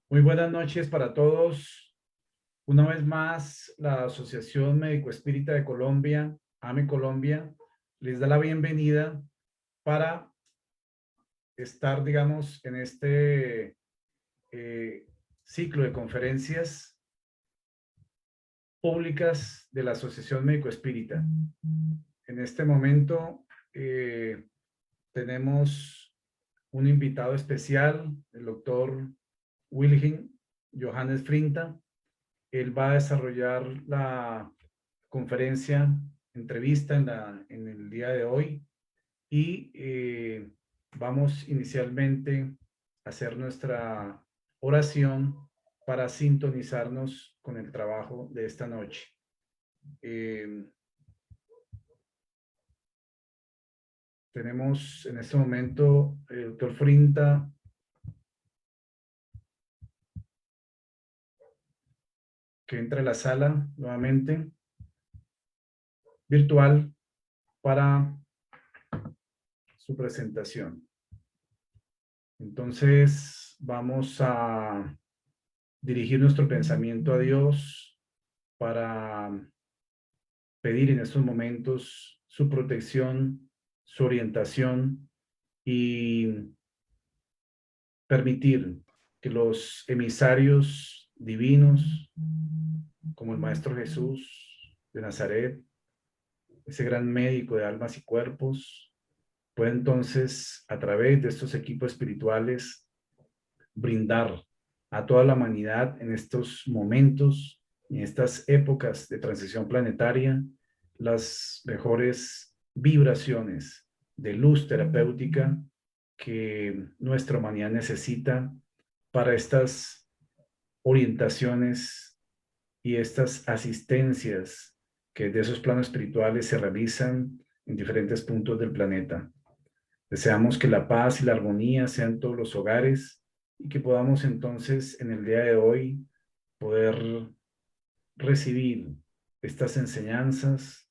Muy buenas noches para todos. Una vez más, la Asociación Médico Espírita de Colombia, AME Colombia, les da la bienvenida para estar, digamos, en este ciclo de conferencias públicas de la Asociación Médico Espírita. En este momento tenemos un invitado especial, el doctor Wilhelm Johannes Frinta. Él va a desarrollar la conferencia, entrevista en el día de hoy y vamos inicialmente a hacer nuestra oración para sintonizarnos con el trabajo de esta noche. Tenemos en este momento el doctor Frinta que entra a la sala nuevamente virtual para su presentación. Entonces vamos a dirigir nuestro pensamiento a Dios para pedir en estos momentos su protección, su orientación y permitir que los emisarios divinos, como el Maestro Jesús de Nazaret, ese gran médico de almas y cuerpos, pueda entonces, a través de estos equipos espirituales, brindar a toda la humanidad en estos momentos, en estas épocas de transición planetaria, las mejores vibraciones de luz terapéutica que nuestra humanidad necesita para estas orientaciones y estas asistencias que de esos planos espirituales se realizan en diferentes puntos del planeta. Deseamos que la paz y la armonía sean todos los hogares y que podamos entonces en el día de hoy poder recibir estas enseñanzas,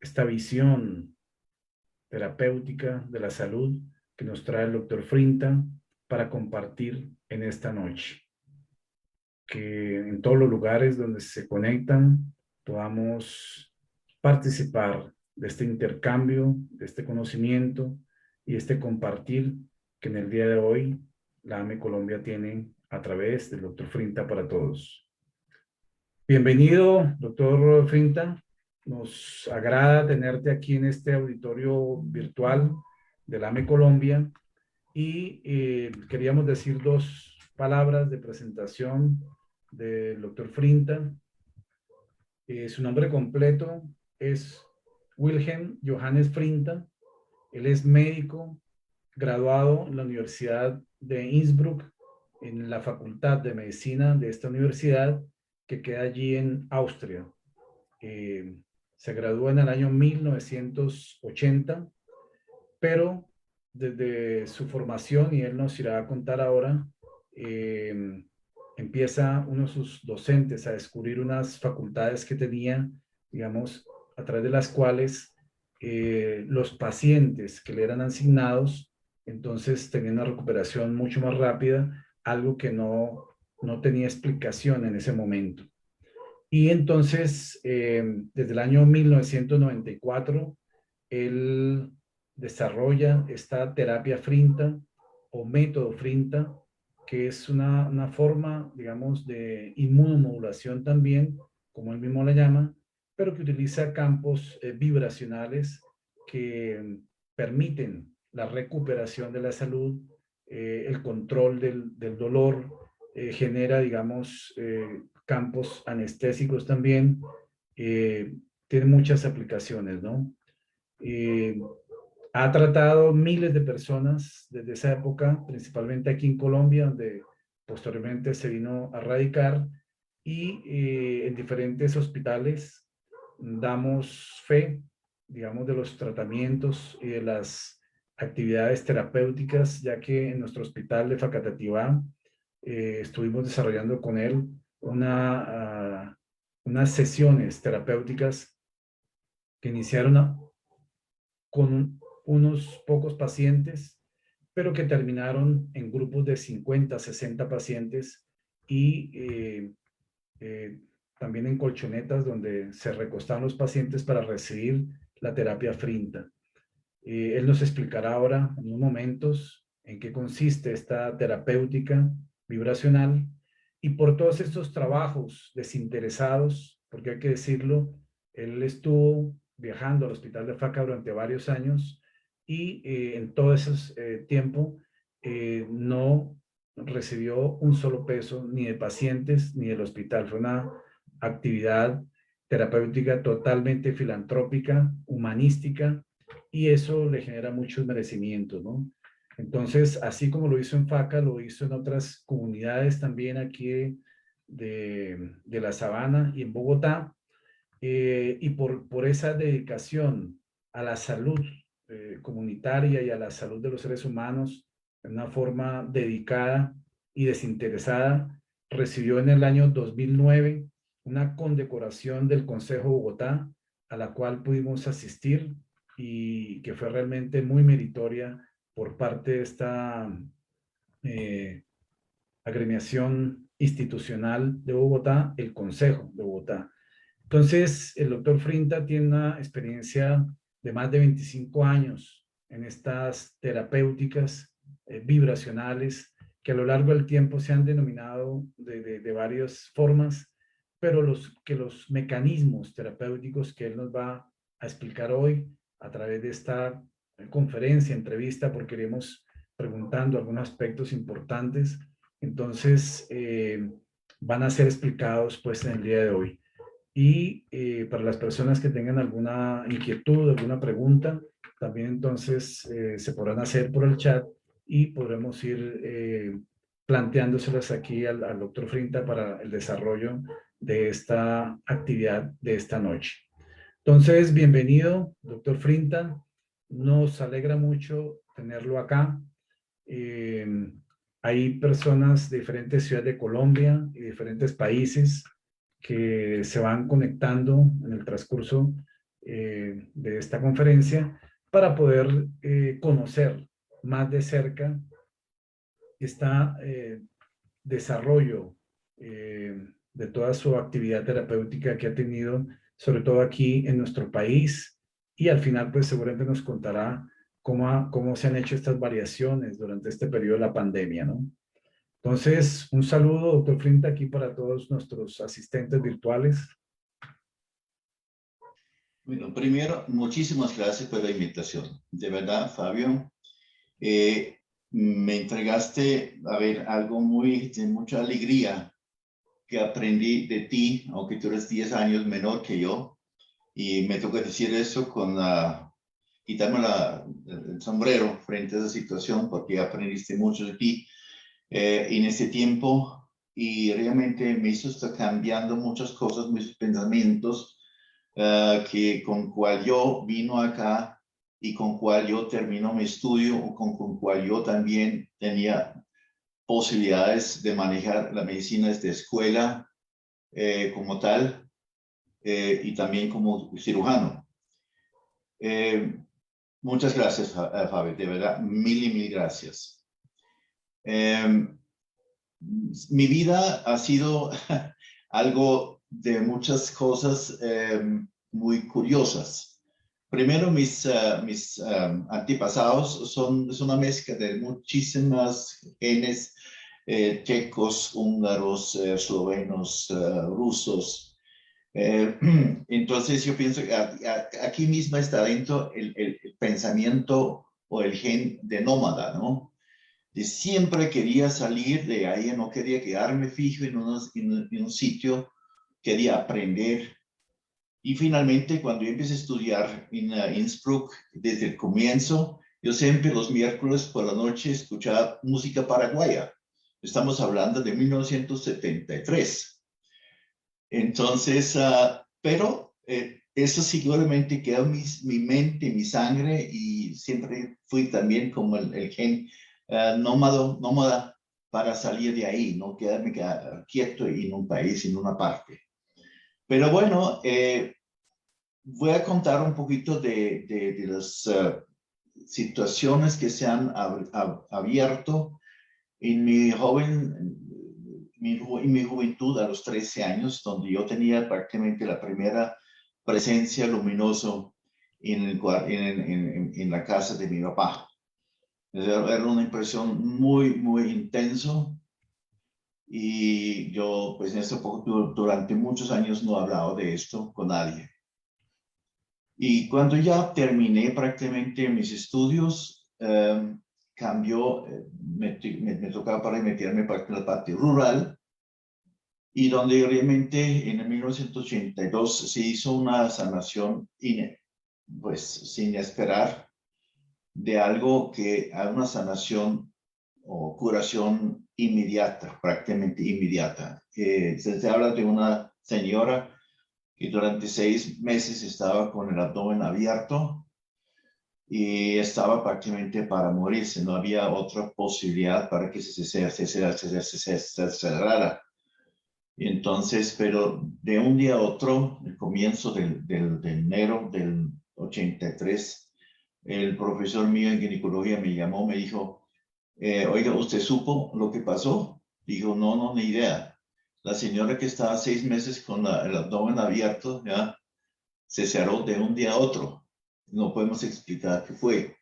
esta visión terapéutica de la salud que nos trae el doctor Frinta para compartir en esta noche. Que en todos los lugares donde se conectan podamos participar de este intercambio, de este conocimiento y este compartir que en el día de hoy la AME Colombia tiene a través del doctor Frinta para todos. Bienvenido, doctor Frinta. Nos agrada tenerte aquí en este auditorio virtual de la AME Colombia y queríamos decir dos palabras de presentación del doctor Frinta. Su nombre completo es Wilhelm Johannes Frinta. Él es médico graduado en la Universidad de Innsbruck, en la Facultad de Medicina de esta universidad, que queda allí en Austria. Se graduó en el año 1980, pero desde su formación, y él nos irá a contar ahora, empieza uno de sus docentes a descubrir unas facultades que tenía, digamos, a través de las cuales los pacientes que le eran asignados, entonces tenían una recuperación mucho más rápida, algo que no tenía explicación en ese momento. Y entonces, desde el año 1994, él desarrolla esta terapia Frinta o método Frinta, que es una forma, digamos, de inmunomodulación también, como él mismo la llama, pero que utiliza campos vibracionales que permiten la recuperación de la salud, el control del dolor, genera, digamos, campos anestésicos también, tiene muchas aplicaciones, ¿no? Eh, Ha tratado miles de personas desde esa época, principalmente aquí en Colombia, donde posteriormente se vino a radicar, y en diferentes hospitales damos fe, digamos, de los tratamientos y de las actividades terapéuticas, ya que en nuestro hospital de Facatativá estuvimos desarrollando con él unas sesiones terapéuticas que iniciaron con unos pocos pacientes, pero que terminaron en grupos de 50, 60 pacientes y también en colchonetas donde se recostaban los pacientes para recibir la terapia Frinta. Él nos explicará ahora en unos momentos en qué consiste esta terapéutica vibracional y por todos estos trabajos desinteresados, porque hay que decirlo, él estuvo viajando al hospital de Faca durante varios años y en todo ese tiempo no recibió un solo peso ni de pacientes ni del hospital. Fue una actividad terapéutica totalmente filantrópica, humanística, y eso le genera muchos merecimientos, ¿no? Entonces, así como lo hizo en Faca, lo hizo en otras comunidades también aquí de la Sabana y en Bogotá, y por esa dedicación a la salud comunitaria y a la salud de los seres humanos de una forma dedicada y desinteresada, recibió en el año 2009 una condecoración del Consejo de Bogotá a la cual pudimos asistir y que fue realmente muy meritoria por parte de esta eh, agremiación institucional de Bogotá, el Consejo de Bogotá. Entonces, el doctor Frinta tiene una experiencia de más de 25 años en estas terapéuticas vibracionales que a lo largo del tiempo se han denominado de varias formas, pero los mecanismos terapéuticos que él nos va a explicar hoy a través de esta conferencia, entrevista, porque iremos preguntando algunos aspectos importantes, entonces van a ser explicados pues en el día de hoy. Y para las personas que tengan alguna inquietud, alguna pregunta, también entonces se podrán hacer por el chat y podremos ir planteándoselas aquí al doctor Frinta para el desarrollo de esta actividad de esta noche. Entonces, bienvenido, doctor Frinta. Nos alegra mucho tenerlo acá. Eh, Hay personas de diferentes ciudades de Colombia y diferentes países que se van conectando en el transcurso de esta conferencia para poder conocer más de cerca este desarrollo de toda su actividad terapéutica que ha tenido, sobre todo aquí en nuestro país, y al final pues seguramente nos contará cómo se han hecho estas variaciones durante este periodo de la pandemia, ¿no? Entonces, un saludo, doctor Frinta, aquí para todos nuestros asistentes virtuales. Bueno, primero, muchísimas gracias por la invitación. De verdad, Fabio, me entregaste, a ver, algo de mucha alegría que aprendí de ti, aunque tú eres 10 años menor que yo. Y me toca decir eso con quitarme el sombrero frente a esa situación, porque aprendiste mucho de ti en ese tiempo y realmente me hizo estar cambiando muchas cosas, mis pensamientos, que con cual yo vino acá y con cual yo termino mi estudio, o con cual yo también tenía posibilidades de manejar la medicina desde escuela como tal y también como cirujano. Muchas gracias, Fabio, de verdad, mil y mil gracias. Mi vida ha sido algo de muchas cosas muy curiosas. Primero, mis antepasados son una mezcla de muchísimas genes checos, húngaros, eslovenos, rusos. Entonces yo pienso que aquí mismo está dentro el pensamiento o el gen de nómada, ¿no? De siempre quería salir de ahí, no quería quedarme fijo en un sitio, quería aprender. Y finalmente, cuando yo empecé a estudiar en Innsbruck, desde el comienzo, yo siempre los miércoles por la noche escuchaba música paraguaya. Estamos hablando de 1973. Entonces, pero eso seguramente quedó en mi mente, mi sangre, y siempre fui también como el gen nómada para salir de ahí, no quedarme quieto en un país, en una parte. Pero bueno, voy a contar un poquito de las situaciones que se han abierto en mi joven en mi juventud a los 13 años, donde yo tenía prácticamente la primera presencia luminosa en la casa de mi papá. Era una impresión muy, muy intenso y yo, pues en ese poco, durante muchos años no he hablado de esto con nadie. Y cuando ya terminé prácticamente mis estudios, cambió, me tocaba para meterme en la parte rural y donde realmente en el 1982 se hizo una sanación, pues sin esperar, de algo que a una sanación o curación inmediata, prácticamente inmediata. Se habla de una señora que durante 6 meses estaba con el abdomen abierto y estaba prácticamente para morirse. No había otra posibilidad para que se cerrara. Y entonces, pero de un día a otro, el comienzo de enero del 83, el profesor mío en ginecología me llamó, me dijo, oiga, ¿usted supo lo que pasó? Dijo, no, no, ni idea. La señora que estaba 6 meses con el abdomen abierto, ya, se cerró de un día a otro. No podemos explicar qué fue.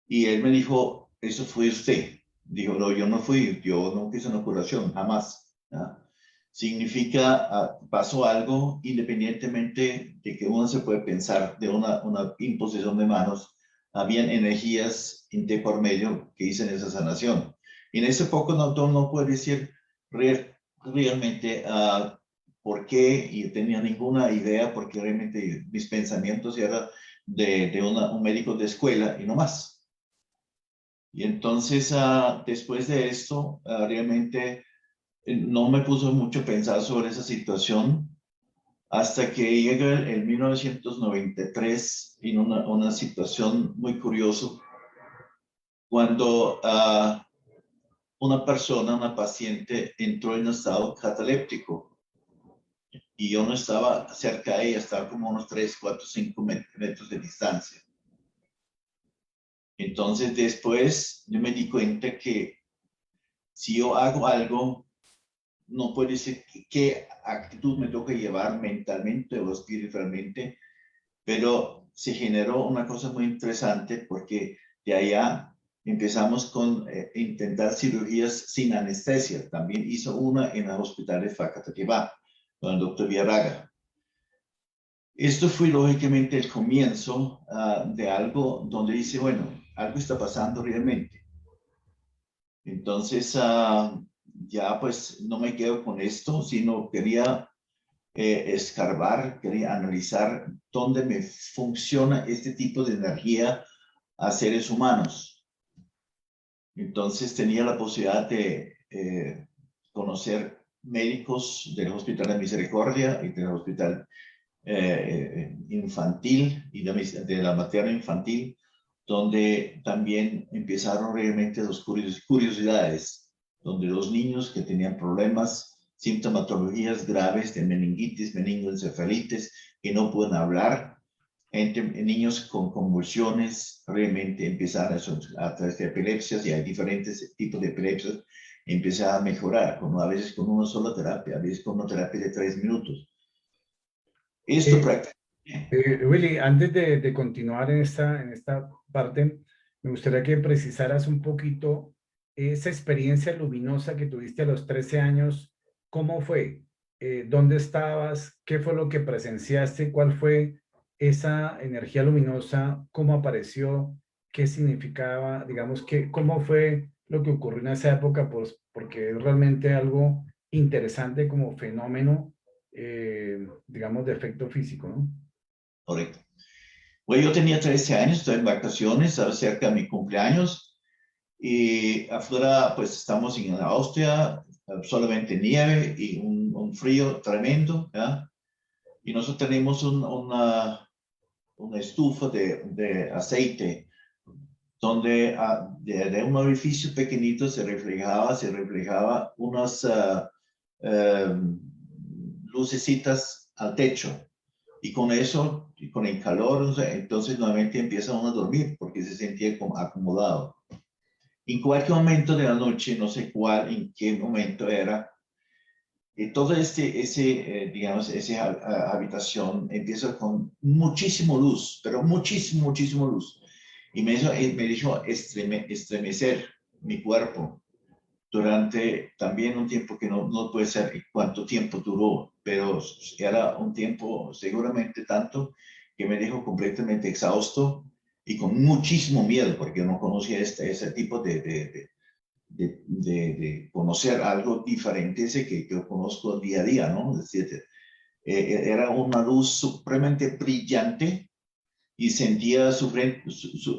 Y él me dijo, eso fue usted. Dijo, no, yo no fui, yo no hice una curación, jamás. ¿Ya? Significa, pasó algo independientemente de que uno se puede pensar de una imposición de manos, habían energías de por medio que hicieron esa sanación. Y en ese poco no puedo decir realmente por qué, y tenía ninguna idea, porque realmente mis pensamientos eran de un médico de escuela y no más. Y entonces, después de esto, realmente no me puso mucho a pensar sobre esa situación hasta que llega el 1993 en una situación muy curiosa, cuando una persona, una paciente, entró en un estado cataléptico y yo no estaba cerca de ella, estaba como unos 3, 4, 5 metros de distancia. Entonces después yo me di cuenta que si yo hago algo, no puede decir qué actitud me toca llevar mentalmente o espiritualmente, pero se generó una cosa muy interesante porque de allá empezamos con intentar cirugías sin anestesia. También hizo una en el hospital de Facatativá con el doctor Villarraga. Esto fue lógicamente el comienzo de algo donde dice, bueno, algo está pasando realmente. Entonces, ya pues no me quedo con esto, sino quería escarbar, quería analizar dónde me funciona este tipo de energía a seres humanos. Entonces tenía la posibilidad de conocer médicos del Hospital de Misericordia y del Hospital Infantil y de la materna infantil, donde también empezaron realmente las curiosidades, donde los niños que tenían problemas, sintomatologías graves de meningitis, meningoencefalitis, que no pueden hablar, niños con convulsiones, realmente empezaron a través de epilepsias, y hay diferentes tipos de epilepsias, empieza a mejorar, a veces con una sola terapia, a veces con una terapia de 3 minutos. Esto Eh, prácticamente. Willy, antes de continuar en esta parte, me gustaría que precisaras un poquito esa experiencia luminosa que tuviste a los 13 años. ¿Cómo fue? ¿Dónde estabas? ¿Qué fue lo que presenciaste? ¿Cuál fue esa energía luminosa? ¿Cómo apareció? ¿Qué significaba? Digamos que, ¿cómo fue lo que ocurrió en esa época? Pues porque es realmente algo interesante como fenómeno, digamos, de efecto físico, ¿no? Correcto. Bueno, yo tenía 13 años, estoy en vacaciones, cerca de mi cumpleaños, y afuera, pues estamos en Austria, solamente nieve y un frío tremendo, ¿ya? Y nosotros tenemos una estufa de aceite, donde de un orificio pequeñito se reflejaba unas lucecitas al techo. Y con eso, y con el calor, o sea, entonces nuevamente empieza uno a dormir porque se sentía como acomodado. En cualquier momento de la noche, no sé cuál, en qué momento era, Y todo digamos, esa habitación empieza con muchísimo luz, pero muchísimo luz. Y me hizo estremecer mi cuerpo durante también un tiempo que no puede ser cuánto tiempo duró, pero era un tiempo seguramente tanto que me dejó completamente exhausto y con muchísimo miedo, porque yo no conocía ese tipo de conocer algo diferente ese que yo conozco día a día, ¿no? Es decir, era una luz supremamente brillante y sentía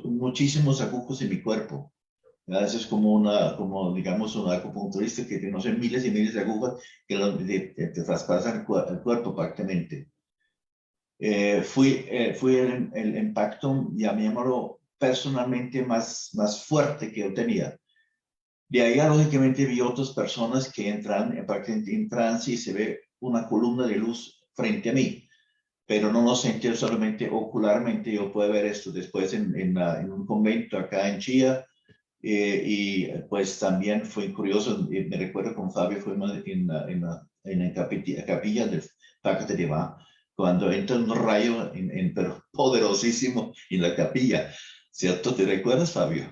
muchísimos agujas en mi cuerpo. ¿Verdad? Eso es como digamos, un acupunturista que tiene, no sé, miles y miles de agujas que te traspasan el cuerpo prácticamente. Fui el impacto, llamémoslo, personalmente más fuerte que yo tenía. De ahí, lógicamente, vi otras personas que entran en trance y se ve una columna de luz frente a mí, pero no lo sentí solamente ocularmente. Yo puedo ver esto después en un convento acá en Chía. Y pues también fue curioso, me recuerdo con Fabio fuimos en la capilla del Parque de Va, cuando entra un rayo pero poderosísimo en la capilla, ¿cierto? ¿Te recuerdas, Fabio?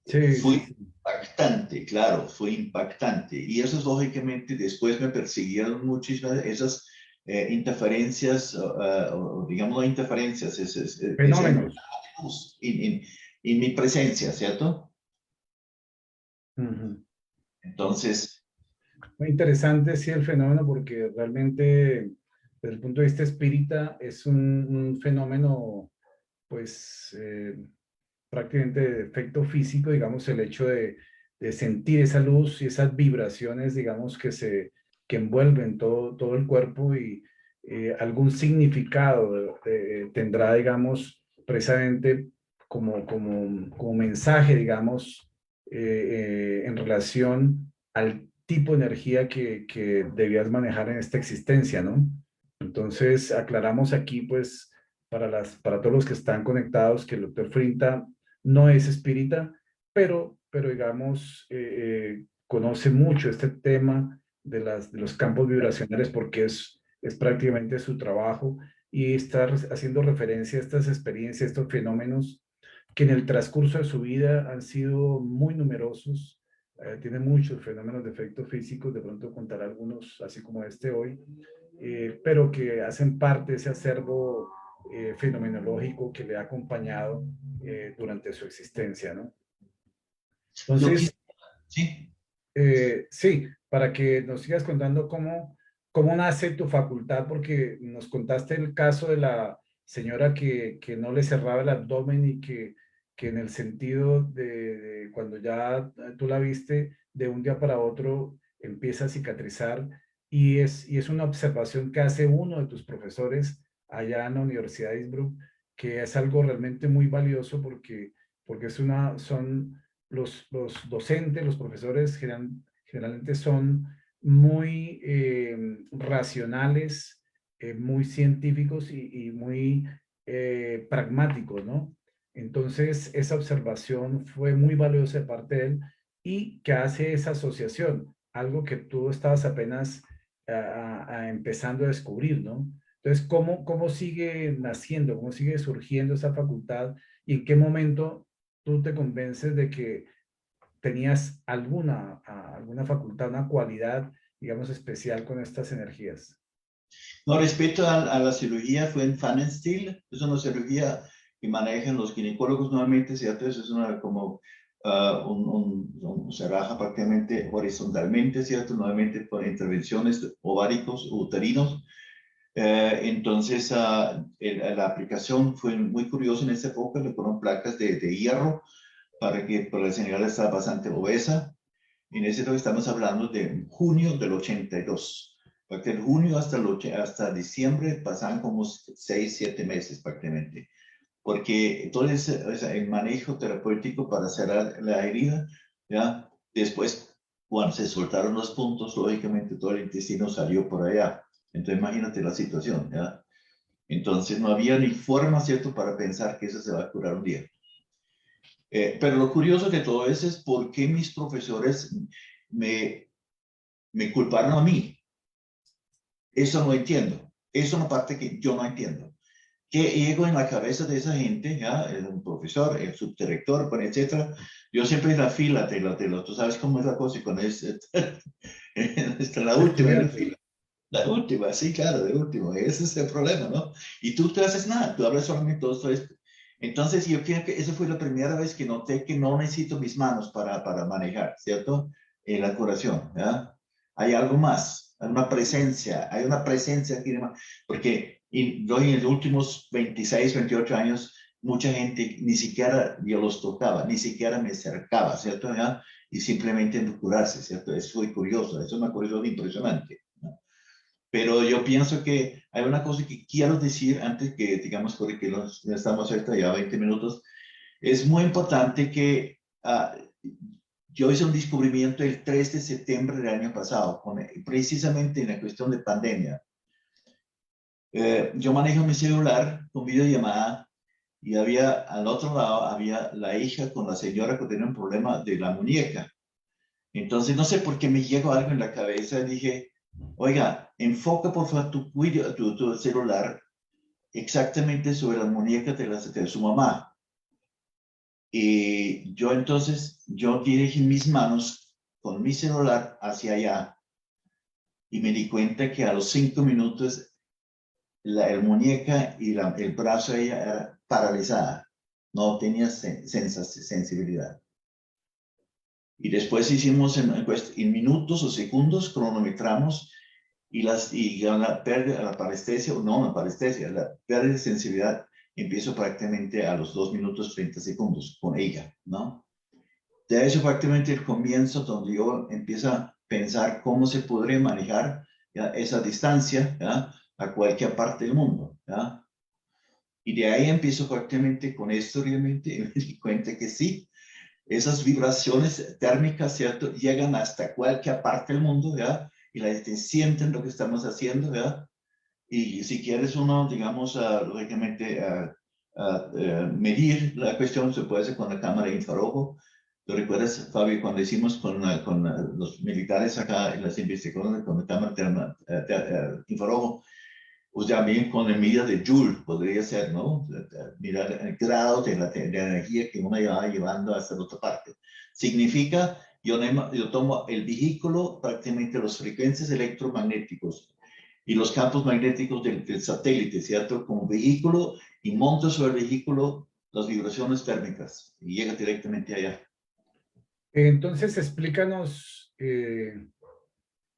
Sí, Fue sí, sí. impactante, claro, fue impactante. Y eso lógicamente después me persiguieron muchísimas esas interferencias, o digamos no interferencias, esa Fenómenos. luz en mi presencia, ¿cierto? Ujú. Entonces, Muy interesante, sí, el fenómeno, porque realmente, desde el punto de vista espírita, es un fenómeno, pues, prácticamente de efecto físico, digamos, el hecho de sentir esa luz y esas vibraciones, digamos, que envuelven todo el cuerpo y algún significado tendrá, digamos, precisamente como mensaje, digamos, en relación al tipo de energía que debías manejar en esta existencia, ¿no? Entonces, aclaramos aquí, pues, para todos los que están conectados, que el doctor Frinta no es espírita, pero digamos, conoce mucho este tema de los campos vibracionales porque es prácticamente su trabajo y está haciendo referencia a estas experiencias, estos fenómenos que en el transcurso de su vida han sido muy numerosos. Tiene muchos fenómenos de efectos físicos, de pronto contar algunos, así como este hoy, pero que hacen parte de ese acervo fenomenológico que le ha acompañado durante su existencia, ¿no? yo Entonces, quisiera, sí, sí, para que nos sigas contando cómo nace tu facultad, porque nos contaste el caso de la señora que no le cerraba el abdomen y que en el sentido de cuando ya tú la viste, de un día para otro empieza a cicatrizar y es una observación que hace uno de tus profesores allá en la Universidad de Innsbruck, que es algo realmente muy valioso porque son los docentes, los profesores generalmente son muy racionales, muy científicos y muy pragmáticos, ¿no? Entonces, esa observación fue muy valiosa de parte de él y que hace esa asociación, algo que tú estabas apenas empezando a descubrir, ¿no? Entonces, ¿cómo sigue naciendo, cómo sigue surgiendo esa facultad y en qué momento tú te convences de que tenías alguna facultad, una cualidad, digamos, especial con estas energías? no, respecto a la cirugía, fue en Pfannenstiel, es una cirugía que manejan los ginecólogos nuevamente, ¿cierto? Es una como se raja prácticamente horizontalmente, ¿cierto? Nuevamente por intervenciones ováricos, uterinos. Entonces, la aplicación fue muy curiosa en esa época, le ponen placas de hierro para que por la señal estaba bastante obesa. En ese entonces estamos hablando de junio del 82. Porque de junio hasta diciembre pasaban como 6, 7 meses prácticamente. Porque entonces el manejo terapéutico para cerrar la herida, ¿ya? Después, cuando se soltaron los puntos, lógicamente todo el intestino salió por allá. Entonces imagínate la situación, ¿ya? Entonces no había ni forma, ¿cierto?, para pensar que eso se va a curar un día. Pero lo curioso de todo eso es por qué mis profesores me, me culparon a mí. Eso no entiendo. Eso es una parte que yo no entiendo. ¿Qué llego en la cabeza de esa gente? ¿Ya? Un profesor, el subdirector, bueno, etcétera. Yo siempre en la fila, tú sabes cómo es la cosa, y cuando es la última en la Estudiante. fila. La última, sí, claro, de último. Ese es el problema, ¿no? Y tú no haces nada, tú hablas solamente todo esto. Entonces, yo creo que esa fue la primera vez que noté que no necesito mis manos para manejar, ¿cierto? En la curación, ¿ya? Hay algo más, hay una presencia aquí, porque yo en los últimos 26, 28 años, mucha gente ni siquiera yo los tocaba, ni siquiera me acercaba, ¿cierto? ¿Ya? Y simplemente en curarse, ¿cierto? Eso fue curioso, eso es una curiosidad impresionante, ¿no? Pero yo pienso que hay una cosa que quiero decir antes que, digamos, porque ya estamos cerca ya 20 minutos. Es muy importante que yo hice un descubrimiento el 3 de septiembre del año pasado, precisamente en la cuestión de pandemia. Yo manejo mi celular con videollamada y al otro lado había la hija con la señora que tenía un problema de la muñeca. Entonces, no sé por qué me llegó algo en la cabeza y dije, oiga, enfoca por favor tu celular exactamente sobre la muñeca de su mamá. Y yo entonces, yo dirigí mis manos con mi celular hacia allá y me di cuenta que a los 5 minutos la muñeca y el brazo de ella era paralizada, no tenía sensibilidad. Y después hicimos en minutos o segundos, cronometramos y la pérdida, la parestesia, no la parestesia, la pérdida de sensibilidad empiezo prácticamente a los 2 minutos 30 segundos con ella, ¿no? De eso prácticamente el comienzo donde yo empiezo a pensar cómo se podría manejar, ¿ya?, esa distancia, ¿ya?, a cualquier parte del mundo, ¿ya? Y de ahí empiezo prácticamente con esto realmente y me di cuenta que sí, esas vibraciones térmicas, ¿cierto?, llegan hasta cualquier parte del mundo, ¿ya? Y la gente sienten lo que estamos haciendo, ¿ya? Y si quieres uno, digamos, lógicamente, medir la cuestión, se puede hacer con la cámara de infrarrojo. ¿Tú recuerdas, Fabio, cuando hicimos con los militares acá en las investigaciones con la cámara infrarrojo? Pues también con la medida de Joule, podría ser, ¿no? Mirar el grado de energía que uno va llevando hasta la otra parte. Significa, yo tomo el vehículo, prácticamente las frecuencias electromagnéticos y los campos magnéticos del satélite, ¿cierto? Como vehículo, y monto sobre el vehículo las vibraciones térmicas y llega directamente allá. Entonces, explícanos,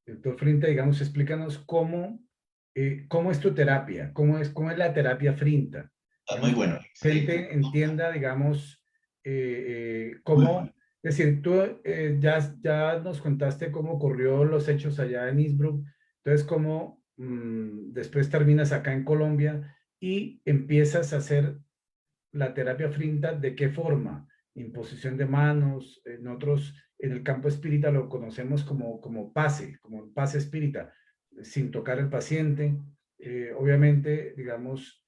doctor Frinta, digamos, explícanos cómo es tu terapia, cómo es la terapia Frinta. Muy Digamos, bueno. que la gente entienda, digamos, cómo, es decir, tú ya nos contaste cómo ocurrió los hechos allá en Innsbruck, entonces cómo después terminas acá en Colombia y empiezas a hacer la terapia Frinta, ¿de qué forma? Imposición de manos, nosotros en el campo espírita lo conocemos como pase espírita, sin tocar al paciente. Obviamente, digamos,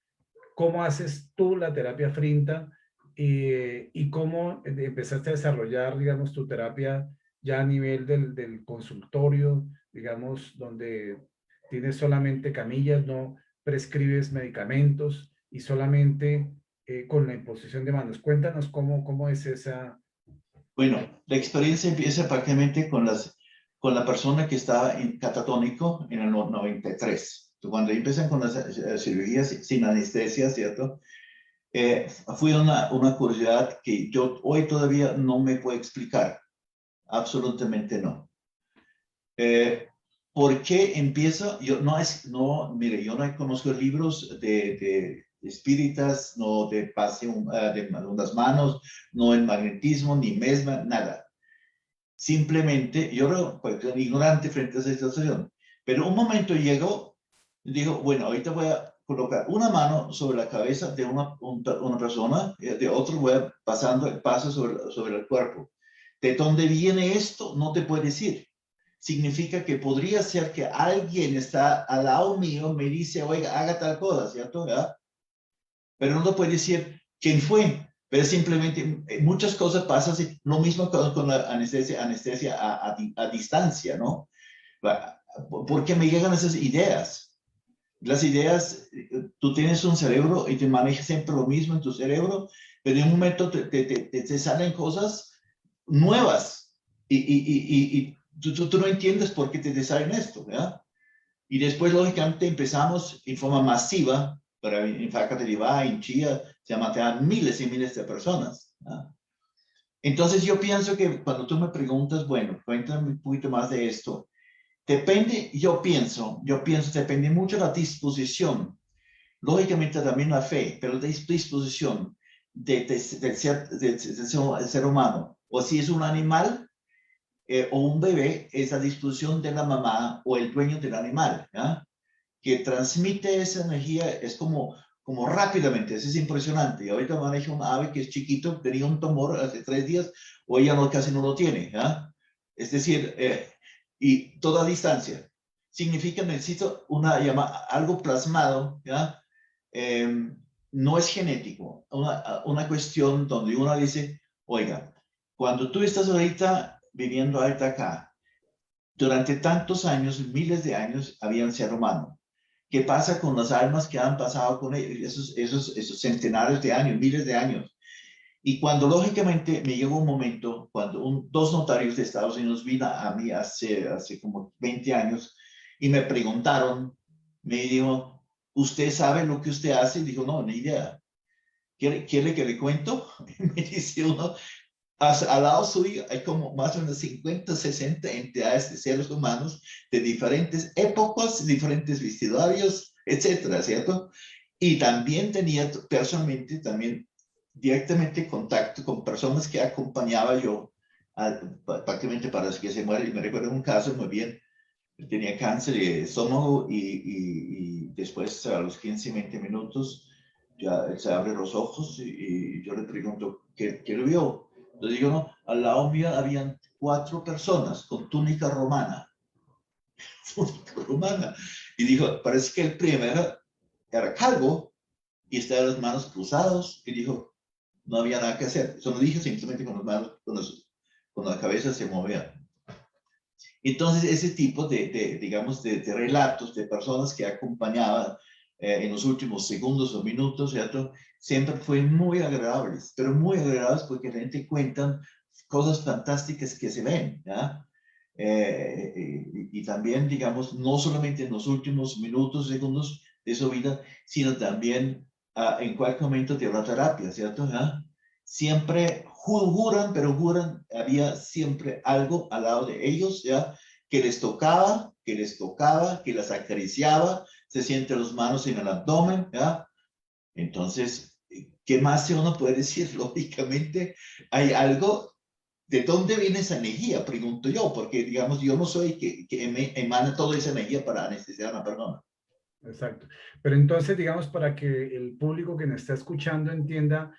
¿cómo haces tú la terapia Frinta y cómo empezaste a desarrollar, digamos, tu terapia ya a nivel del consultorio, digamos, donde tienes solamente camillas, no prescribes medicamentos y solamente con la imposición de manos? Cuéntanos cómo es esa. Bueno, la experiencia empieza prácticamente con la persona que estaba en catatónico en el 93. Cuando empiezan con las cirugías sin anestesia, ¿cierto? Fue una curiosidad que yo hoy todavía no me puedo explicar. Absolutamente no. ¿Por qué empieza? Mire, yo no conozco libros de espíritas, no de pase de unas manos, no en magnetismo, ni mesma, nada. Simplemente, yo era pues, ignorante frente a esa situación. Pero un momento llegó, dijo, bueno, ahorita voy a colocar una mano sobre la cabeza de una persona, de otro voy pasando el paso sobre el cuerpo. ¿De dónde viene esto? No te puedo decir. Significa que podría ser que alguien está al lado mío, me dice, oiga, haga tal cosa, ¿cierto? ¿Verdad? Pero no te puede decir quién fue. Pero simplemente muchas cosas pasan, lo mismo con la anestesia a distancia, ¿no? porque me llegan esas ideas. Las ideas, tú tienes un cerebro y te manejas siempre lo mismo en tu cerebro, pero en un momento te salen cosas nuevas y tú no entiendes por qué te salen esto, ¿verdad? Y después, lógicamente, empezamos en forma masiva, pero en Facatoría, en Chía, se mataron miles y miles de personas, ¿verdad? Entonces yo pienso que cuando tú me preguntas, bueno, cuéntame un poquito más de esto, depende, depende mucho de la disposición, lógicamente también la fe, pero la disposición del ser humano, o si es un animal o un bebé, es la disposición de la mamá o el dueño del animal, ¿ya? Que transmite esa energía, es como rápidamente, eso es impresionante. Y ahorita maneja un ave que es chiquito, tenía un tumor hace 3 días, hoy ya no, casi no lo tiene, ¿ya? Es decir, y toda distancia. Significa necesito algo plasmado, ¿ya? Eh, no es genético, una cuestión donde uno dice, oiga, cuando tú estás ahorita viviendo ahorita acá, durante tantos años, miles de años, había un ser humano. ¿Qué pasa con las almas que han pasado con ellos, esos centenares de años, miles de años? Y cuando lógicamente me llegó un momento, cuando dos notarios de Estados Unidos vino a mí hace como 20 años y me preguntaron, me dijo, ¿usted sabe lo que usted hace? Y dijo, no, ni idea. ¿Quiere que le cuento? Y me dice uno, al lado suyo hay como más o menos 50, 60 entidades de seres humanos de diferentes épocas, diferentes vestidarios, etcétera, ¿cierto? Y también tenía personalmente, también directamente contacto con personas que acompañaba yo prácticamente para que se muera. Y me recuerdo un caso muy bien, tenía cáncer de estómago y después a los 15, 20 minutos ya él se abre los ojos y yo le pregunto, ¿qué lo vio? Le digo, no, al lado mío habían 4 personas con túnica romana, túnica romana. Y dijo, parece que el primero era calvo y estaba las manos cruzadas y dijo, no había nada que hacer. Eso no dije, simplemente con las manos, con la cabeza se movía. Entonces, ese tipo digamos, de relatos de personas que acompañaban en los últimos segundos o minutos, ¿cierto? Siempre fue muy agradables, pero muy agradables porque la gente cuentan cosas fantásticas que se ven, ¿ya? Y también, digamos, no solamente en los últimos minutos, segundos de su vida, sino también en cualquier momento de la terapia, ¿cierto? ¿Ya? Siempre juran, pero juran, había siempre algo al lado de ellos, ¿ya? Que les tocaba, que las acariciaba, se sienten las manos en el abdomen, ¿ya? Entonces, ¿qué más uno puede decir? Lógicamente, hay algo. ¿De dónde viene esa energía? Pregunto yo, porque, digamos, yo no soy que emana toda esa energía para anestesiar a una persona. Exacto. Pero entonces, digamos, para que el público que nos está escuchando entienda,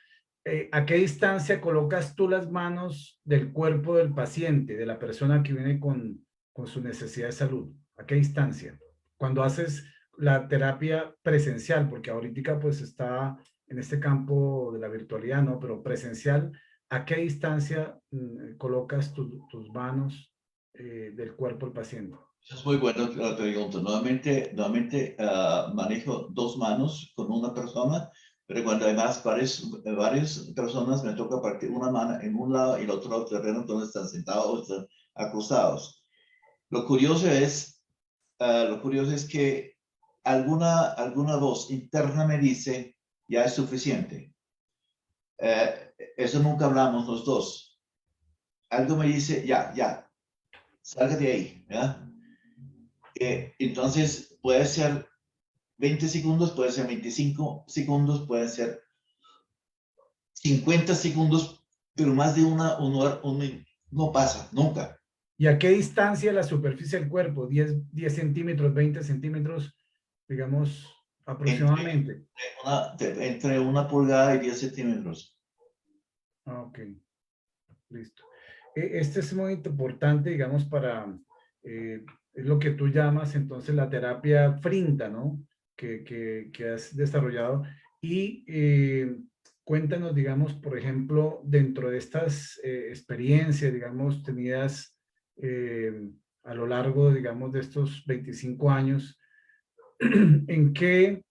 ¿a qué distancia colocas tú las manos del cuerpo del paciente, de la persona que viene con su necesidad de salud? ¿A qué distancia? Cuando haces la terapia presencial, porque ahorita pues está en este campo de la virtualidad, ¿no? Pero presencial, ¿a qué distancia colocas tus manos del cuerpo del paciente? Es muy buena la pregunta. Nuevamente manejo 2 manos con una persona, pero cuando hay varias personas me toca partir una mano en un lado y el otro lado del terreno donde están sentados o están acostados. Lo curioso es que alguna voz interna me dice, ya es suficiente. Eso nunca hablamos los dos. Algo me dice, ya, salga de ahí. ¿Ya? Entonces puede ser 20 segundos, puede ser 25 segundos, puede ser 50 segundos, pero más de no pasa, nunca. ¿Y a qué distancia la superficie del cuerpo? ¿10 centímetros, 20 centímetros, digamos, Entre, aproximadamente? entre 1 pulgada y 10 centímetros. Ah, ok, listo. Este es muy importante, digamos, es lo que tú llamas entonces la terapia frinta, ¿no? Que has desarrollado. Y cuéntanos, digamos, por ejemplo, dentro de estas experiencias, digamos, tenidas eh, a lo largo, digamos, de estos 25 años, ¿en qué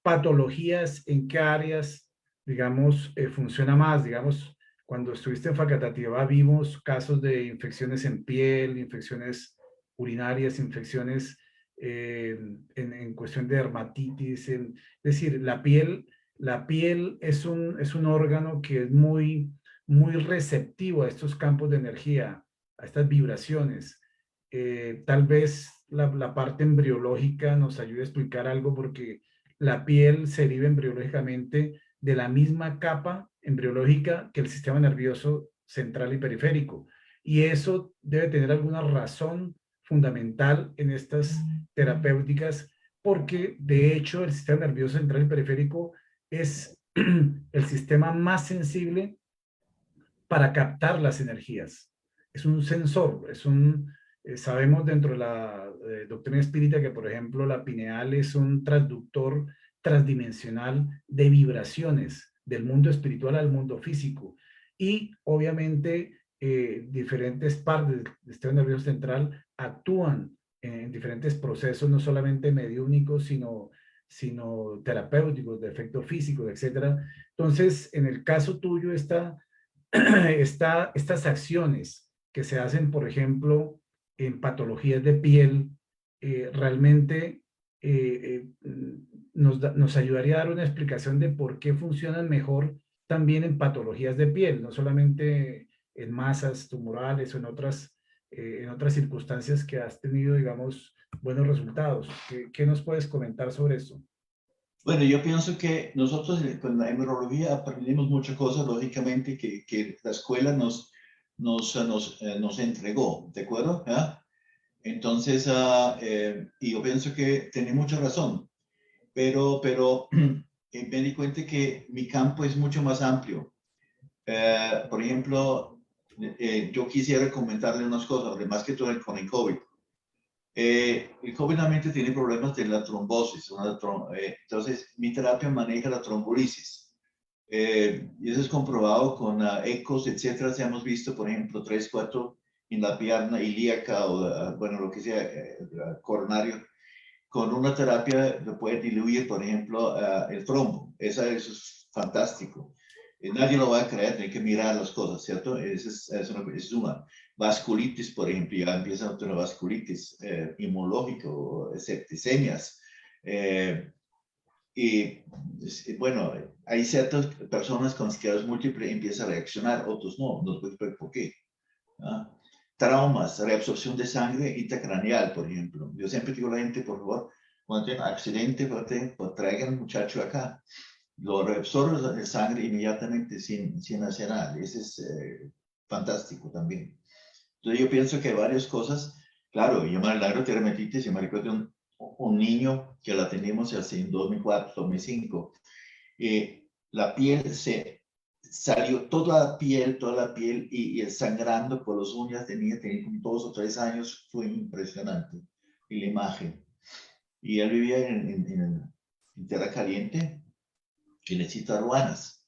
patologías, en qué áreas, digamos, funciona más? Digamos, cuando estuviste en Facatativá vimos casos de infecciones en piel, infecciones urinarias, infecciones en cuestión de dermatitis. Es decir, la piel es un órgano que es muy receptivo a estos campos de energía, a estas vibraciones. Tal vez la parte embriológica nos ayude a explicar algo porque la piel se deriva embriológicamente de la misma capa embriológica que el sistema nervioso central y periférico. Y eso debe tener alguna razón fundamental en estas terapéuticas, porque de hecho el sistema nervioso central y periférico es el sistema más sensible para captar las energías. Es un sensor, sabemos dentro de la doctrina espírita que, por ejemplo, la pineal es un transductor transdimensional de vibraciones del mundo espiritual al mundo físico. Y obviamente diferentes partes del sistema nervioso central actúan en diferentes procesos, no solamente mediúnicos, sino terapéuticos, de efecto físico, etcétera. Entonces, en el caso tuyo, estas acciones que se hacen, por ejemplo, en patologías de piel, realmente nos ayudaría a dar una explicación de por qué funcionan mejor también en patologías de piel, no solamente en masas tumorales o en otras circunstancias que has tenido, digamos, buenos resultados. ¿Qué nos puedes comentar sobre eso? Bueno, yo pienso que nosotros con la hemerología aprendimos muchas cosas, lógicamente, que la escuela nos entregó, ¿de acuerdo? ¿Ah? Entonces, y yo pienso que tiene mucha razón, pero me di cuenta que mi campo es mucho más amplio. Por ejemplo, yo quisiera comentarle unas cosas, además que todo con el COVID. El COVID realmente tiene problemas de la trombosis. Entonces, mi terapia maneja la trombolisis. Y eso es comprobado con ecos, etcétera. Si hemos visto, por ejemplo, 3, 4 en la pierna ilíaca o, bueno, lo que sea, coronario. Con una terapia lo puede diluir, por ejemplo, el trombo. Eso es fantástico. Nadie lo va a creer, hay que mirar las cosas, ¿cierto? Es una vasculitis, por ejemplo, ya empieza a tener vasculitis inmunológica o septicemias. Y bueno, hay ciertas personas con esclerosis múltiple empiezan a reaccionar, otros no puedes ver por qué. ¿Ah? Traumas, reabsorción de sangre intracraneal, por ejemplo. Yo siempre digo a la gente, por favor, cuando tienen accidente, pues traigan al muchacho acá. Lo reabsorbe la sangre inmediatamente sin hacer nada. Ese es fantástico también. Entonces yo pienso que hay varias cosas. Claro, yo me alegro de dermatitis, yo me recuerdo un niño que la teníamos así en 2004, 2005. La piel se salió toda la piel y el sangrando por las uñas, tenía como 2 o 3 años, fue impresionante y la imagen. Y él vivía en tierra caliente y necesita ruanas,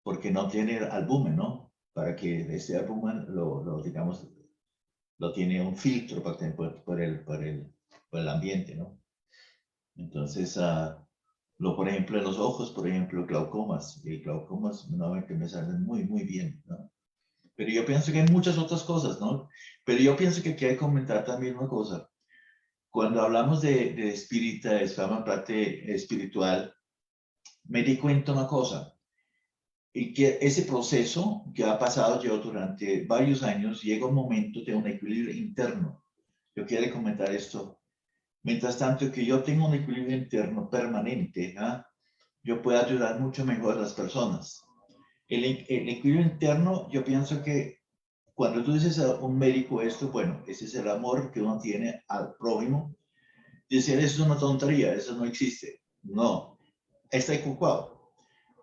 porque no tiene albumen, ¿no? Para que ese albumen digamos, lo tiene un filtro por el ambiente, ¿no? Entonces, por ejemplo, en los ojos, por ejemplo, glaucomas. Y glaucomas normalmente me salen muy bien, ¿no? Pero yo pienso que hay muchas otras cosas, ¿no? Pero yo pienso que hay que comentar también una cosa. Cuando hablamos de espírita, esta parte espiritual, me di cuenta una cosa. Y que ese proceso que ha pasado yo durante varios años llega un momento de un equilibrio interno. Yo quiero comentar esto. Mientras tanto que yo tengo un equilibrio interno permanente, yo puedo ayudar mucho mejor a las personas. El equilibrio interno, yo pienso que cuando tú dices a un médico esto, bueno, ese es el amor que uno tiene al prójimo. Decir, eso es una tontería, eso no existe. No, está equivocado.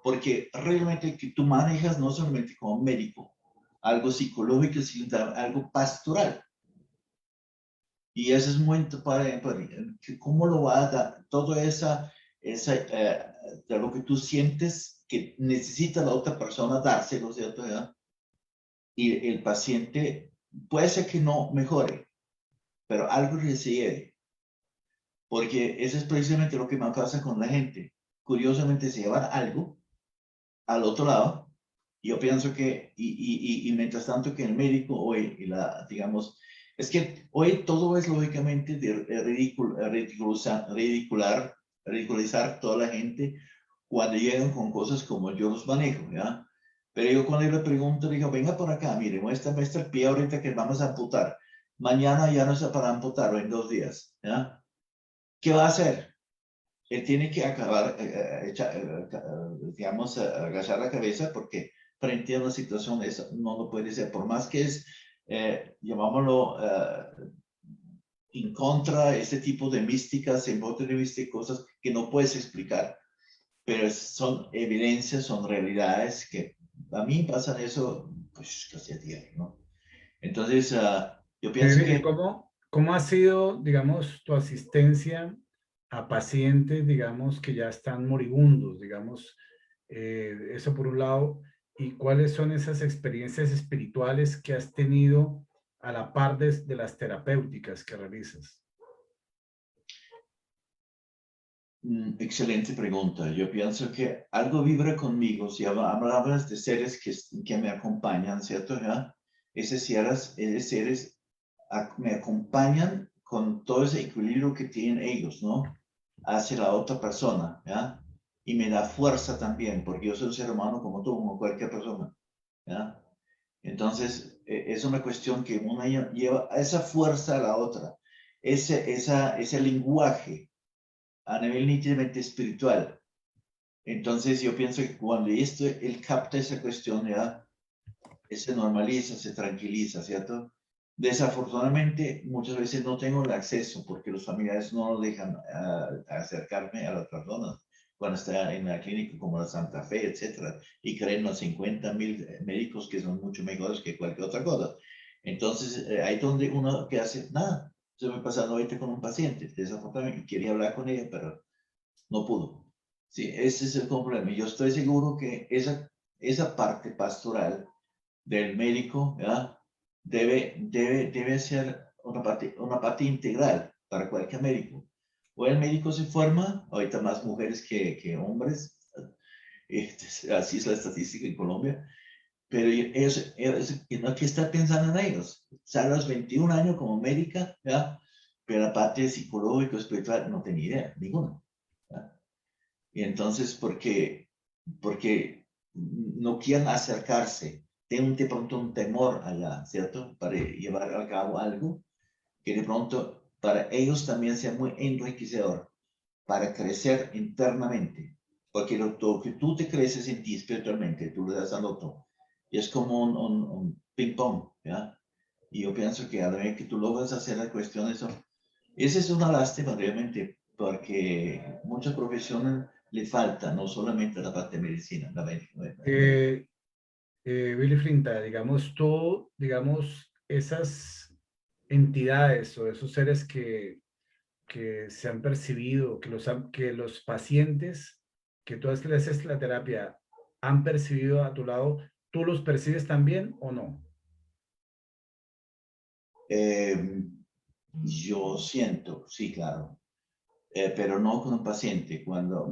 Porque realmente que tú manejas no solamente como médico, algo psicológico, sino algo pastoral. Y eso es muy importante, cómo lo va a dar, todo de lo que tú sientes que necesita la otra persona dárselo, ¿cierto? ¿Verdad? Y el paciente puede ser que no mejore, pero algo recibe, porque eso es precisamente lo que me pasa con la gente. Curiosamente se llevan algo al otro lado. Yo pienso que, y mientras tanto que el médico hoy, digamos, es que hoy todo es lógicamente de ridiculizar toda la gente cuando llegan con cosas como yo los manejo, ¿ya? Pero yo cuando yo le pregunto, digo, venga por acá, mire, muéstrame este pie ahorita que vamos a amputar. Mañana ya no está para amputarlo en 2 días, ¿ya? ¿Qué va a hacer? Él tiene que acabar, digamos, agachar la cabeza porque frente a una situación eso no lo puede ser, por más que es, llamámoslo, en contra de este tipo de místicas, en contra de místicas, cosas que no puedes explicar, pero son evidencias, son realidades que a mí pasan eso, pues casi a diario, ¿no? Entonces, yo pienso Billy, que ¿cómo ha sido, digamos, tu asistencia a pacientes, digamos, que ya están moribundos, digamos, eso por un lado, y cuáles son esas experiencias espirituales que has tenido a la par de las terapéuticas que realizas? Excelente pregunta. Yo pienso que algo vibra conmigo. Si hablabas de seres que me acompañan, ¿cierto? ¿Ya? Esos seres me acompañan con todo ese equilibrio que tienen ellos, ¿no? Hacia la otra persona, ¿ya? Y me da fuerza también, porque yo soy un ser humano como tú, como cualquier persona, ¿ya? Entonces, es una cuestión que una lleva esa fuerza a la otra, ese lenguaje a nivel nítidamente espiritual. Entonces yo pienso que cuando él capta esa cuestión, ya se normaliza, se tranquiliza, ¿cierto? Desafortunadamente, muchas veces no tengo el acceso porque los familiares no dejan acercarme a las personas cuando está en la clínica como la Santa Fe, etcétera, y creen los 50,000 médicos que son mucho mejores que cualquier otra cosa. Entonces, ahí donde uno que hace, nada, se me pasando ahorita con un paciente, desafortunadamente quería hablar con ella, pero no pudo. Sí, ese es el problema. Yo estoy seguro que esa parte pastoral del médico, ¿ya? Debe ser una parte integral para cualquier médico. O el médico se forma, ahorita más mujeres que hombres, así es la estadística en Colombia, pero no que está pensando en ellos. Sale a los 21 años como médica, ¿ya? Pero la parte psicológica, espiritual, no tenía idea, ninguna. ¿Ya? Y entonces, porque no quieren acercarse, tienen de pronto un temor allá, ¿cierto? Para llevar a cabo algo que de pronto para ellos también sea muy enriquecedor para crecer internamente. Porque lo que tú te creces en ti espiritualmente, tú le das al otro. Y es como un ping-pong, ¿ya? Y yo pienso que a la vez que tú logras hacer la cuestión de eso, esa es una lástima realmente, porque muchas profesiones le falta, no solamente la parte de medicina, la médica. Eh, Billy Flinta, digamos, tú, digamos, esas entidades o esos seres que se han percibido, que los pacientes que tú que le haces la terapia han percibido a tu lado, ¿tú los percibes también o no? Eh, yo siento, sí, claro, pero no con un paciente. Cuando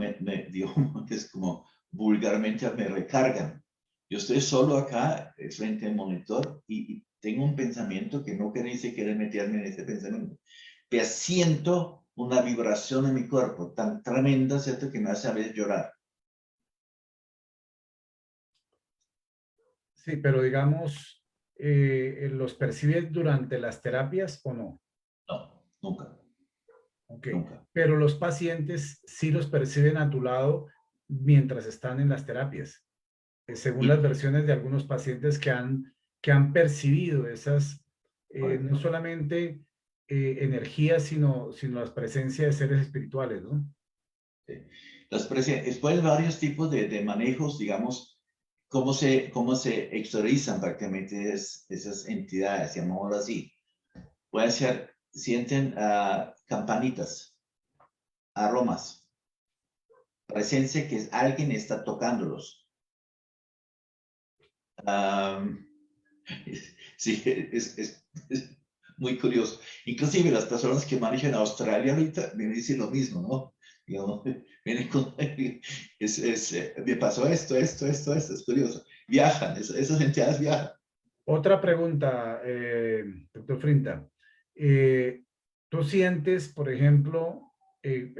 digamos, es como vulgarmente me recargan. Yo estoy solo acá frente al monitor y tengo un pensamiento que no quería ni quiere meterme en ese pensamiento. Pero siento una vibración en mi cuerpo tan tremenda, ¿cierto? Que me hace a veces llorar. Sí, pero digamos, ¿los percibes durante las terapias o no? No, nunca, Ok, nunca. pero los pacientes sí los perciben a tu lado mientras están en las terapias, según las Y, versiones de algunos pacientes que han percibido esas, no correcto. solamente energías, sino las presencias de seres espirituales, ¿no? Sí. Después varios tipos de manejos, digamos, cómo se exteriorizan prácticamente esas entidades, llamémoslo así. Pueden ser, sienten campanitas, aromas, presencia que alguien está tocándolos. Um, sí, es Muy curioso. Inclusive las personas que manejan Australia ahorita me dicen lo mismo, ¿no? Digamos, vienen con, me pasó esto, es curioso. Viajan, esas entidades viajan. Otra pregunta, doctor Frinta. ¿Tú sientes, por ejemplo,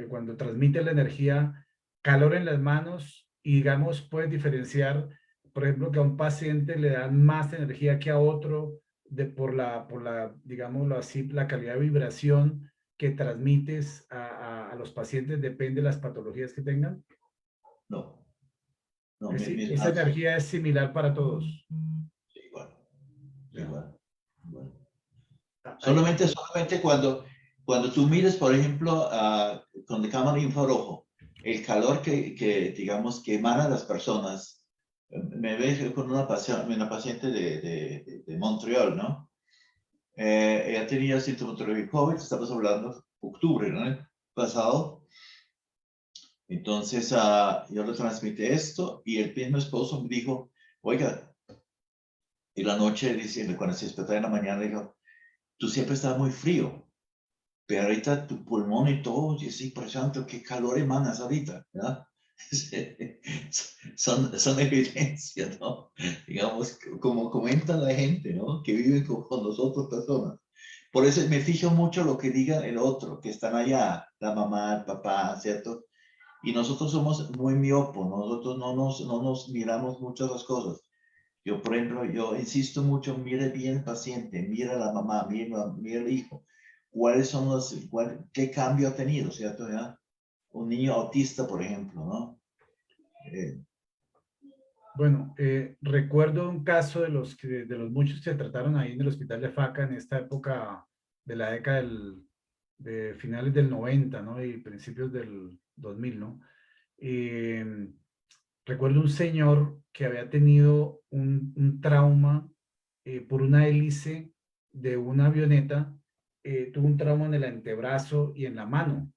cuando transmite la energía, calor en las manos y, digamos, puedes diferenciar, por ejemplo, que a un paciente le dan más energía que a otro digámoslo así, la calidad de vibración que transmites a los pacientes depende de las patologías que tengan? No, no, Es decir, mis esa manos, energía es similar para todos. igual, Ya. igual, igual. Ah, Solamente cuando tú mires, por ejemplo, con la cámara infrarrojo, el calor digamos, que emana las personas. Me ve con una paciente de Montreal, ¿no? Ella tenía sintomatología de COVID, estamos hablando de octubre, ¿no? Pasado. Entonces, yo le transmití esto y el mismo esposo me dijo, oiga, y la noche, diciendo, cuando se despertó en la mañana, dijo, tú siempre estás muy frío. Pero ahorita tu pulmón y todo, y es impresionante qué calor emanas ahorita, ¿verdad? Son evidencias, ¿no? Digamos, como comenta la gente, ¿no? Que vive con nosotros personas. Por eso me fijo mucho lo que diga el otro, que están allá, la mamá, el papá, ¿cierto? Y nosotros somos muy miopos, nosotros no nos miramos muchas las cosas. Yo, por ejemplo, yo insisto mucho, mire bien el paciente, mira a la mamá, mira al hijo. ¿Cuáles son qué cambio ha tenido, cierto? ¿Ya? Un niño autista, por ejemplo, ¿no? Eh, Bueno, recuerdo un caso de los muchos que se trataron ahí en el hospital de Faca en esta época de la década de finales del 90, ¿no? Y principios del 2000, ¿no? Eh, Recuerdo un señor que había tenido un trauma por una hélice de una avioneta, tuvo un trauma en el antebrazo y en la mano.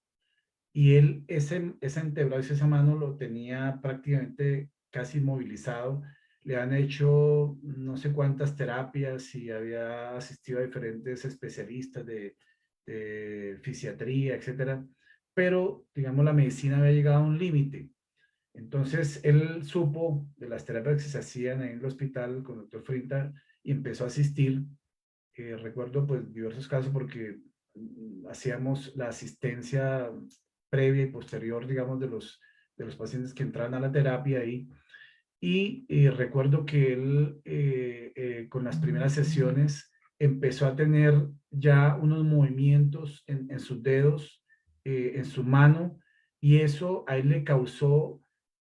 Y él, ese antebrazo y esa mano lo tenía prácticamente casi inmovilizado. Le han hecho no sé cuántas terapias y había asistido a diferentes especialistas de fisiatría, etcétera. Pero, digamos, la medicina había llegado a un límite. Entonces, él supo de las terapias que se hacían en el hospital con el doctor Frinta y empezó a asistir. Recuerdo pues diversos casos porque hacíamos la asistencia previa y posterior, digamos, de los pacientes que entraban a la terapia ahí. Y recuerdo que él con las primeras sesiones empezó a tener ya unos movimientos en sus dedos, en su mano, y eso a él le causó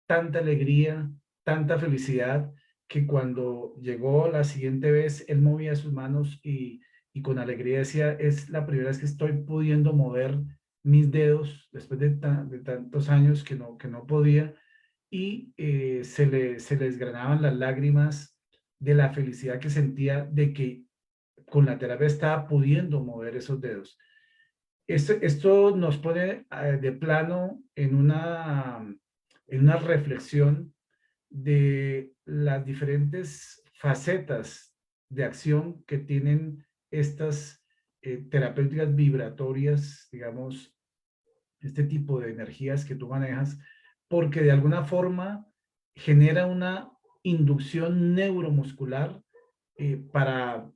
tanta alegría, tanta felicidad, que cuando llegó la siguiente vez, él movía sus manos y con alegría decía, es la primera vez que estoy pudiendo mover mis dedos después de tantos años que no podía, y se le desgranaban las lágrimas de la felicidad que sentía de que con la terapia estaba pudiendo mover esos dedos. Esto nos pone de plano en una reflexión de las diferentes facetas de acción que tienen estas terapéuticas vibratorias, digamos, este tipo de energías que tú manejas, porque de alguna forma genera una inducción neuromuscular para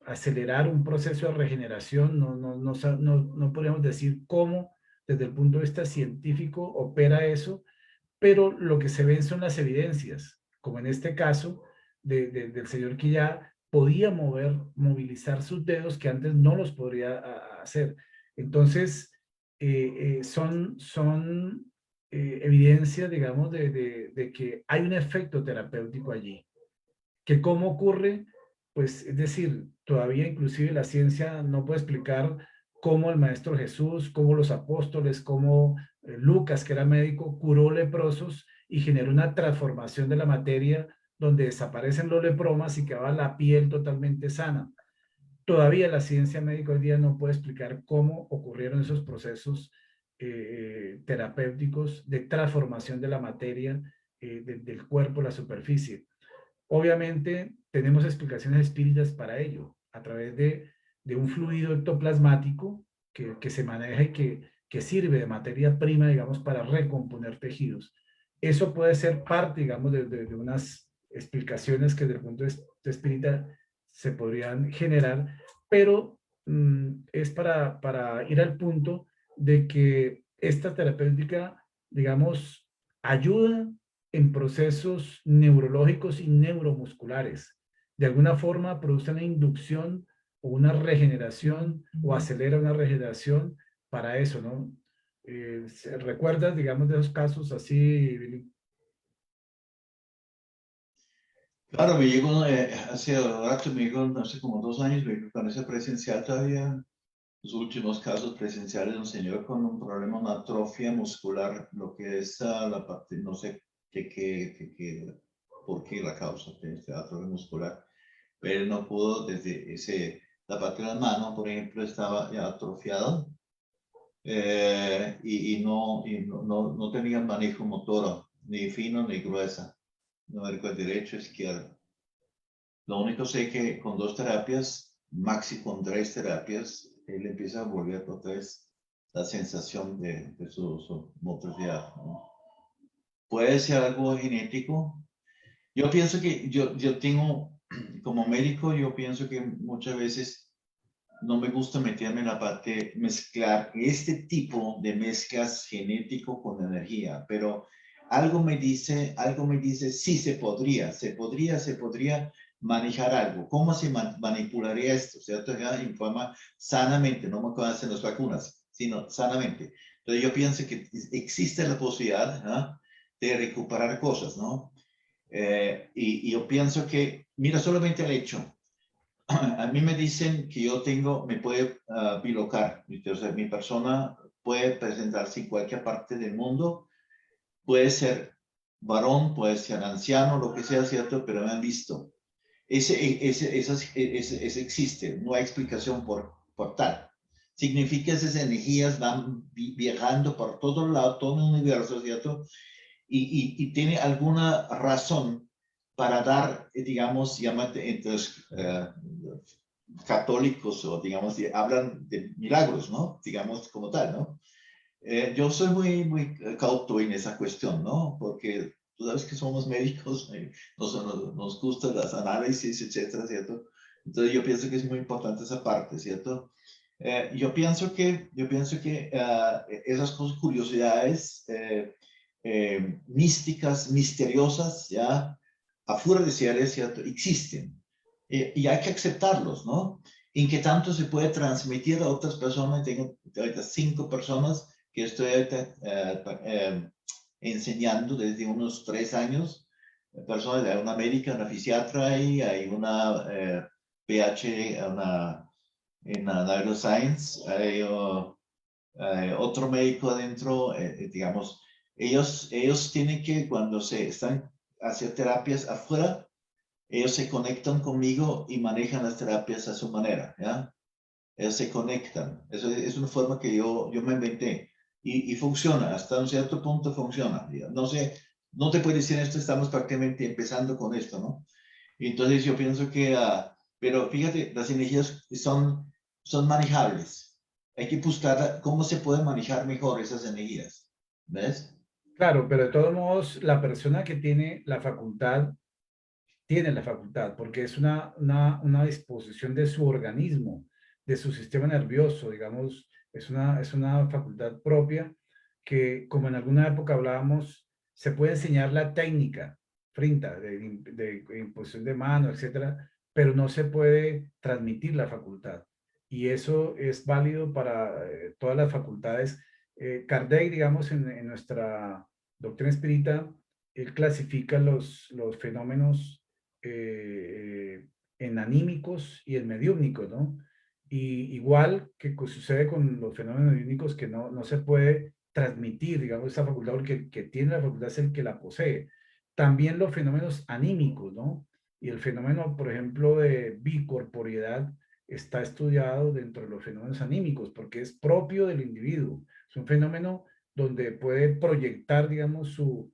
acelerar un proceso de regeneración. No podríamos decir cómo, desde el punto de vista científico, opera eso, pero lo que se ven son las evidencias, como en este caso del señor que ya podía movilizar sus dedos que antes no los podría hacer. Entonces, son evidencias, digamos, de que hay un efecto terapéutico allí. ¿Que cómo ocurre? Pues es decir, todavía inclusive la ciencia no puede explicar cómo el Maestro Jesús, cómo los apóstoles, cómo Lucas, que era médico, curó leprosos y generó una transformación de la materia donde desaparecen los lepromas y quedaba la piel totalmente sana. Todavía la ciencia médica hoy día no puede explicar cómo ocurrieron esos procesos terapéuticos de transformación de la materia del cuerpo, la superficie. Obviamente tenemos explicaciones espíritas para ello, a través de un fluido ectoplasmático que se maneja y que sirve de materia prima, digamos, para recomponer tejidos. Eso puede ser parte, digamos, de unas explicaciones que desde el punto de espírita se podrían generar, pero es para ir al punto de que esta terapéutica, digamos, ayuda en procesos neurológicos y neuromusculares. De alguna forma produce una inducción o una regeneración o acelera una regeneración para eso, ¿no? ¿Recuerdas, digamos, de esos casos así, Billy? Claro, me llegó hace rato, me llegó hace como 2 años, me llegó con ese presencial todavía, los últimos casos presenciales de un señor con un problema, una atrofia muscular, lo que es la parte, no sé por qué la causa de esta atrofia muscular, pero él no pudo desde la parte de la mano, por ejemplo, estaba ya atrofiada y no tenía manejo motor, ni fino ni gruesa, no era derecho, izquierdo. Lo único sé que con 2 terapias, máximo con 3 terapias, él empieza a volver otra vez la sensación de su motricidad, ¿no? Puede ser algo genético. Yo pienso que yo tengo, como médico, yo pienso que muchas veces no me gusta meterme en la parte, mezclar este tipo de mezclas genético con energía, pero algo me dice, sí se podría manejar algo. ¿Cómo se manipularía esto? ¿Cierto? Ya en forma sanamente, no me hacen las vacunas, sino sanamente. Entonces yo pienso que existe la posibilidad, ¿no?, de recuperar cosas, ¿no? Y yo pienso que, mira, solamente el hecho a mí me dicen que me puede bilocar, o sea, mi persona puede presentarse en cualquier parte del mundo, puede ser varón, puede ser anciano, lo que sea, ¿cierto? Pero me han visto. Ese existe, no hay explicación por tal. Significa que esas energías van viajando por todo lado, todo el universo, ¿cierto? Y tiene alguna razón para dar, digamos, llámate, entonces, católicos o, digamos, hablan de milagros, ¿no? Digamos, como tal, ¿no? Yo soy muy cauto en esa cuestión, ¿no? Porque tú sabes que somos médicos, nos gustan las análisis, etcétera, ¿cierto? Entonces yo pienso que es muy importante esa parte, ¿cierto? Yo pienso que esas cosas, curiosidades místicas, misteriosas, ya, afuera de seres, ¿cierto?, existen. Y hay que aceptarlos, ¿no? En qué tanto se puede transmitir a otras personas. Tengo ahorita 5 personas que estoy ahorita, enseñando desde unos 3 años. Personas, hay una médica, una fisiatra y hay una PH, en neuroscience, hay otro médico adentro, digamos, ellos tienen que, cuando se están haciendo terapias afuera, ellos se conectan conmigo y manejan las terapias a su manera, ¿ya? Ellos se conectan. Eso es una forma que yo me inventé y funciona, hasta un cierto punto funciona. ¿Ya? No sé, no te puedo decir esto, estamos prácticamente empezando con esto, ¿no? Y entonces yo pienso que, pero fíjate, las energías son manejables. Hay que buscar cómo se pueden manejar mejor esas energías. ¿Ves? Claro, pero de todos modos, la persona que tiene la facultad, porque es una disposición de su organismo, de su sistema nervioso, digamos, es una facultad propia que, como en alguna época hablábamos, se puede enseñar la técnica, frinta, de imposición de mano, etcétera, pero no se puede transmitir la facultad. Y eso es válido para todas las facultades. Kardec, digamos, en nuestra doctrina espírita, él clasifica los fenómenos en anímicos y en mediúmnicos, ¿no? Y igual que sucede con los fenómenos mediúmnicos que no se puede transmitir, digamos, esta facultad, porque el que tiene la facultad es el que la posee. También los fenómenos anímicos, ¿no? Y el fenómeno, por ejemplo, de bicorporiedad está estudiado dentro de los fenómenos anímicos, porque es propio del individuo. Es un fenómeno donde puede proyectar, digamos, su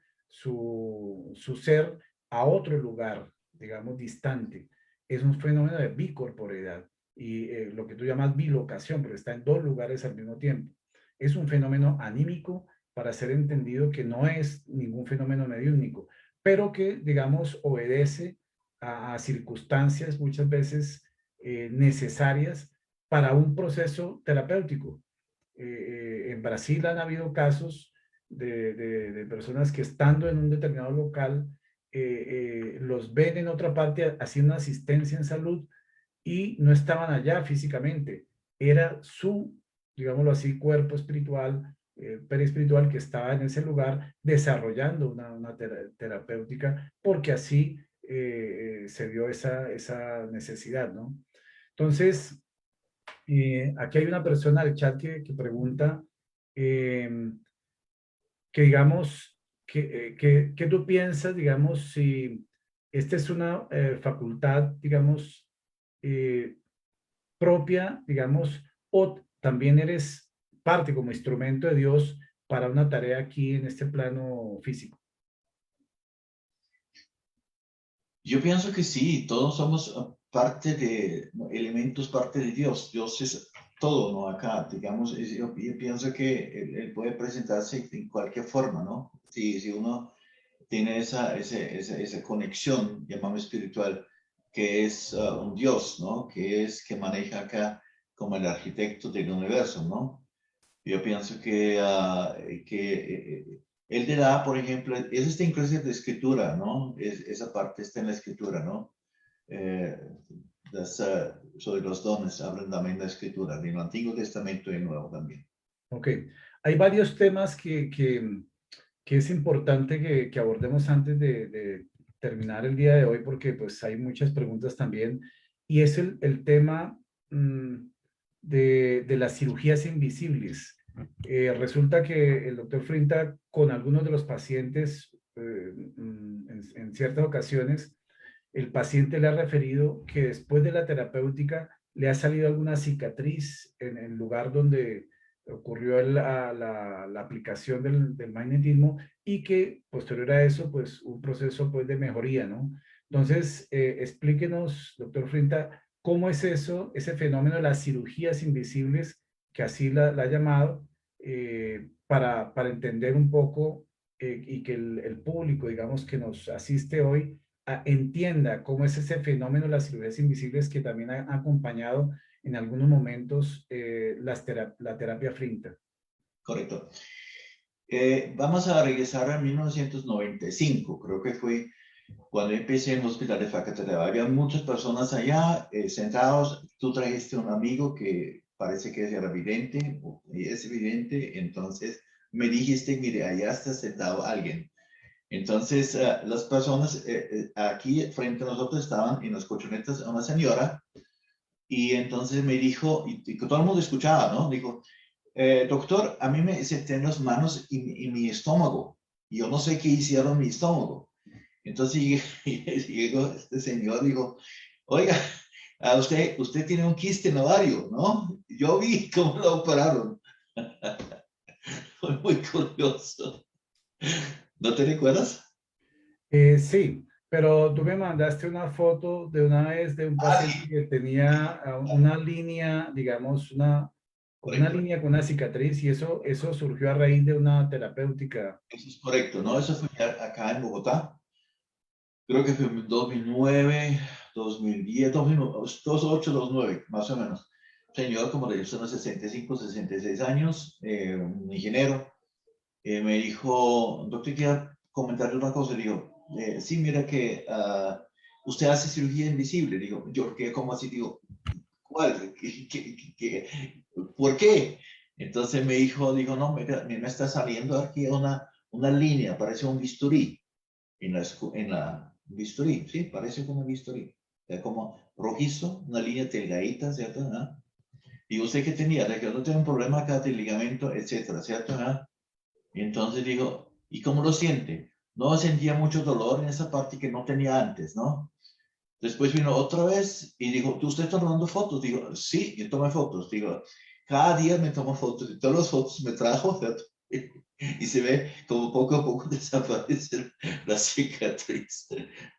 ser a otro lugar, digamos, distante. Es un fenómeno de bicorporeidad. y lo que tú llamas bilocación, pero está en dos lugares al mismo tiempo. Es un fenómeno anímico para ser entendido que no es ningún fenómeno mediúnico, pero que, digamos, obedece a circunstancias muchas veces necesarias para un proceso terapéutico. En Brasil han habido casos de personas que estando en un determinado local los ven en otra parte haciendo asistencia en salud y no estaban allá físicamente. Era su, digámoslo así, cuerpo espiritual, perispiritual que estaba en ese lugar desarrollando una terapéutica porque así se dio esa necesidad, ¿no? Entonces, aquí hay una persona del chat que pregunta eh, que digamos, que tú piensas, digamos, si esta es una facultad, digamos, eh, propia, digamos, o también eres parte como instrumento de Dios para una tarea aquí en este plano físico. Yo pienso que sí, todos somos parte de elementos, parte de Dios. Dios es todo, ¿no? Acá, digamos, yo pienso que él puede presentarse en cualquier forma, ¿no? Si uno tiene esa conexión, llamamos espiritual, que es un Dios, ¿no? Que maneja acá como el arquitecto del universo, ¿no? Yo pienso que él te da, por ejemplo, eso está incluso en la escritura, ¿no? Esa parte está en la escritura, ¿no? Eh, sobre los dones hablan también de la escritura, del Antiguo Testamento y el Nuevo también. Ok, hay varios temas que es importante que abordemos antes de terminar el día de hoy, porque pues hay muchas preguntas también, y es el tema de las cirugías invisibles. Resulta que el doctor Frinta, con algunos de los pacientes, en ciertas ocasiones, el paciente le ha referido que después de la terapéutica le ha salido alguna cicatriz en el lugar donde ocurrió la aplicación del magnetismo y que posterior a eso, pues un proceso pues de mejoría, ¿no? Entonces, explíquenos, doctor Frinta, ¿cómo es eso, ese fenómeno de las cirugías invisibles, que así la ha llamado, para entender un poco y que el público, digamos, que nos asiste hoy, entienda cómo es ese fenómeno de las cirugías invisibles que también ha acompañado en algunos momentos la terapia Frinta. Correcto. Vamos a regresar a 1995, creo que fue cuando empecé en el hospital de Facatativá. Había muchas personas allá sentados. Tú trajiste un amigo que parece que era vidente, y es evidente, entonces me dijiste, mire, allá está sentado alguien. Entonces, las personas aquí frente a nosotros estaban en las colchonetas una señora, y entonces me dijo, y todo el mundo escuchaba, ¿no? Dijo, doctor, a mí me senté las manos en mi estómago. Y yo no sé qué hicieron en mi estómago. Entonces llegó este señor, dijo, oiga, usted tiene un quiste en ovario, ¿no? Yo vi cómo lo operaron. Fue muy curioso. ¿No te recuerdas? Sí, pero tú me mandaste una foto de una vez de un Ah, paciente sí, que tenía una línea, digamos, como una correcto. línea con una cicatriz y eso surgió a raíz de una terapéutica. Eso es correcto, ¿no? Eso fue acá en Bogotá. Creo que fue en 2009, 2010, 2008, 2009, más o menos. Señor, como de unos 65, 66 años, un ingeniero, me dijo, doctor, quiero comentarle una cosa. Le digo, sí, mira que usted hace cirugía invisible. Digo, yo, ¿qué? ¿Cómo así? Digo, ¿cuál? ¿Por qué? Entonces me dijo, no, me está saliendo aquí una línea, parece un bisturí en la bisturí, sí, parece como un bisturí. Como rojizo, una línea delgadita, ¿cierto? ¿Ah? Y usted que tenía, de que no tengo un problema acá de ligamento, etcétera, ¿cierto? ¿Ah? Y entonces digo, ¿y cómo lo siente? No sentía mucho dolor en esa parte que no tenía antes, ¿no? Después vino otra vez y dijo, ¿usted está tomando fotos? Digo, sí, yo tomé fotos. Digo, cada día me tomo fotos y todas las fotos me trajo, ¿cierto? Y se ve como poco a poco desaparece la cicatriz,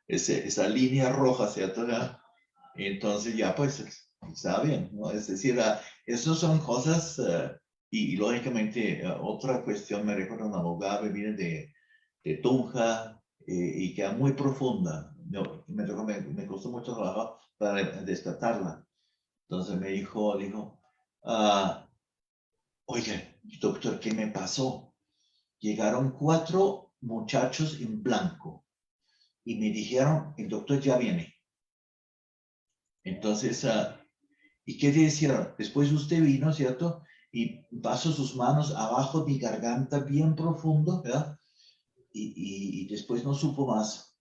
esa línea roja, ¿cierto? Y entonces ya pues Está bien, ¿no? Es decir, esas son cosas, y lógicamente otra cuestión, me recuerda un abogado que viene de Tunja y que es muy profunda. No, me costó mucho trabajo para despertarla. Entonces me dijo, ah, oiga, doctor, ¿qué me pasó? Llegaron 4 muchachos en blanco y me dijeron, el doctor ya viene. Entonces, ¿y qué te hicieron? Después usted vino, ¿cierto? Y pasó sus manos abajo de mi garganta bien profundo, ¿verdad? Y después no supo más.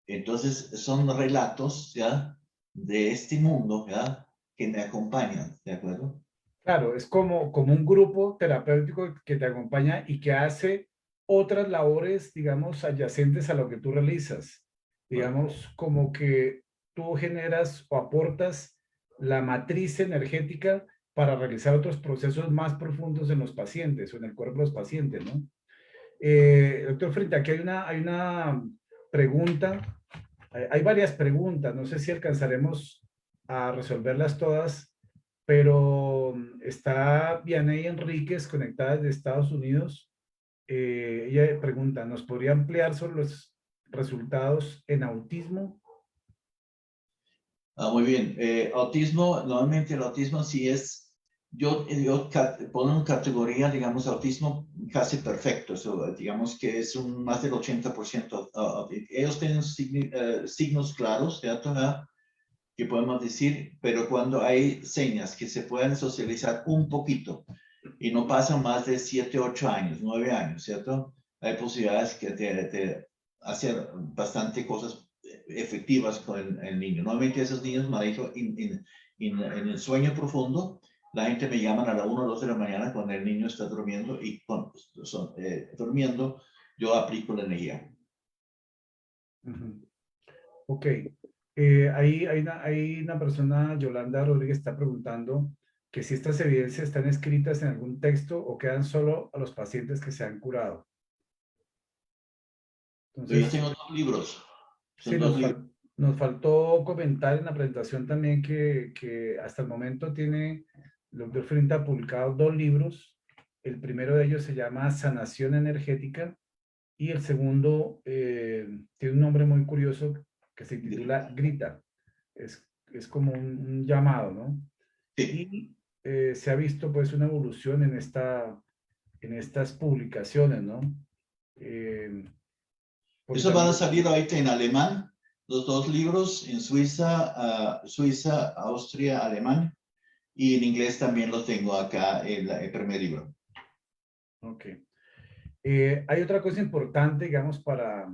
Entonces, son relatos, ¿ya? De este mundo, ¿ya? Que me acompañan, ¿de acuerdo? Claro, es como un grupo terapéutico que te acompaña y que hace otras labores, digamos, adyacentes a lo que tú realizas. Bueno, Digamos, como que tú generas o aportas la matriz energética para realizar otros procesos más profundos en los pacientes o en el cuerpo de los pacientes, ¿no? Doctor Frente, aquí hay una pregunta, hay varias preguntas, no sé si alcanzaremos a resolverlas todas, pero está Vianey Enríquez conectada desde Estados Unidos. Ella pregunta, ¿nos podría ampliar sobre los resultados en autismo? muy bien. Autismo, normalmente el autismo sí es, yo pongo en categoría, digamos, autismo casi perfecto. Digamos que es más del 80%. Ellos tienen signos claros, ¿cierto? Que podemos decir, pero cuando hay señas que se pueden socializar un poquito y no pasan más de 7, 8 años, 9 años, ¿cierto? Hay posibilidades que te hacer bastante cosas efectivas con el niño. Normalmente esos niños, me dicho, en el sueño profundo, la gente me llama a la 1 o 2 de la mañana cuando el niño está durmiendo y cuando durmiendo yo aplico la energía. Ujú. Ok. Hay una persona, Yolanda Rodríguez, está preguntando que si estas evidencias están escritas en algún texto o quedan solo a los pacientes que se han curado. Yo Entonces, tengo 2 libros, sí, son 2 libros. nos faltó comentar en la presentación también que hasta el momento tiene el doctor Frinta publicado 2 libros. El primero de ellos se llama Sanación Energética y el segundo tiene un nombre muy curioso que se titula Grita. Es como un llamado, ¿no? Sí. Y se ha visto pues una evolución en estas publicaciones, ¿no? Eh, porque Eso van a también, salir ahorita en alemán, los 2 libros, en Suiza, Suiza, Austria, alemán, y en inglés también lo tengo acá, el primer libro. ok. Hay otra cosa importante, digamos, para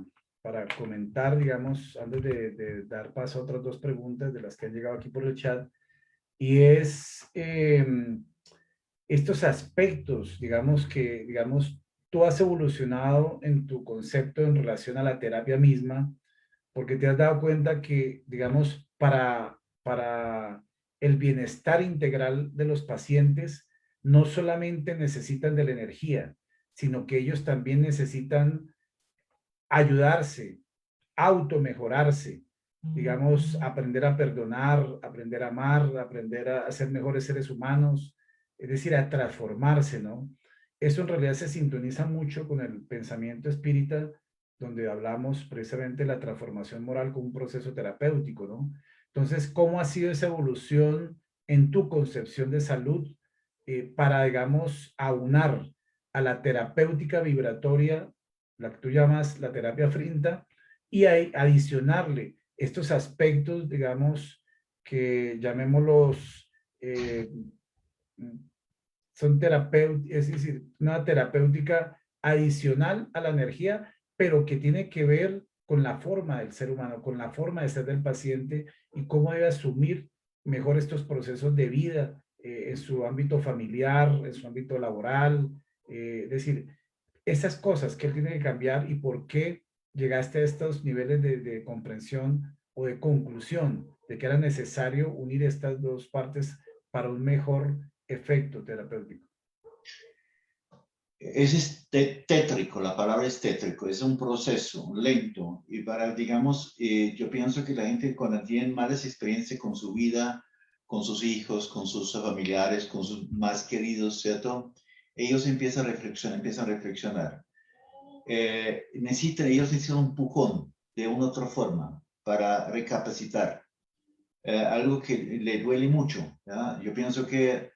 comentar, digamos, antes de dar paso a otras 2 preguntas de las que han llegado aquí por el chat, y es estos aspectos, digamos, que, digamos, tú has evolucionado en tu concepto en relación a la terapia misma, porque te has dado cuenta que, digamos, para el bienestar integral de los pacientes, no solamente necesitan de la energía, sino que ellos también necesitan ayudarse, automejorarse, digamos, aprender a perdonar, aprender a amar, aprender a ser mejores seres humanos, es decir, a transformarse, ¿no? Eso en realidad se sintoniza mucho con el pensamiento espírita, donde hablamos precisamente de la transformación moral como un proceso terapéutico, ¿no? Entonces, ¿cómo ha sido esa evolución en tu concepción de salud para, digamos, aunar a la terapéutica vibratoria, la que tú llamas la terapia frinta, y adicionarle estos aspectos, digamos, que llamémoslos, son terapéuticos, es decir, una terapéutica adicional a la energía, pero que tiene que ver con la forma del ser humano, con la forma de ser del paciente y cómo debe asumir mejor estos procesos de vida en su ámbito familiar, en su ámbito laboral, es decir, esas cosas que él tiene que cambiar y por qué llegaste a estos niveles de comprensión o de conclusión de que era necesario unir estas 2 partes para un mejor efecto terapéutico. Es tétrico, la palabra es tétrico, es un proceso lento. Y para, digamos, yo pienso que la gente cuando tiene malas experiencias con su vida con sus hijos, con sus familiares, con sus más queridos, ¿cierto? Ellos empiezan a reflexionar. Ellos necesitan un empujón de una u otra forma para recapacitar. Algo que le duele mucho, ¿ya? Yo pienso que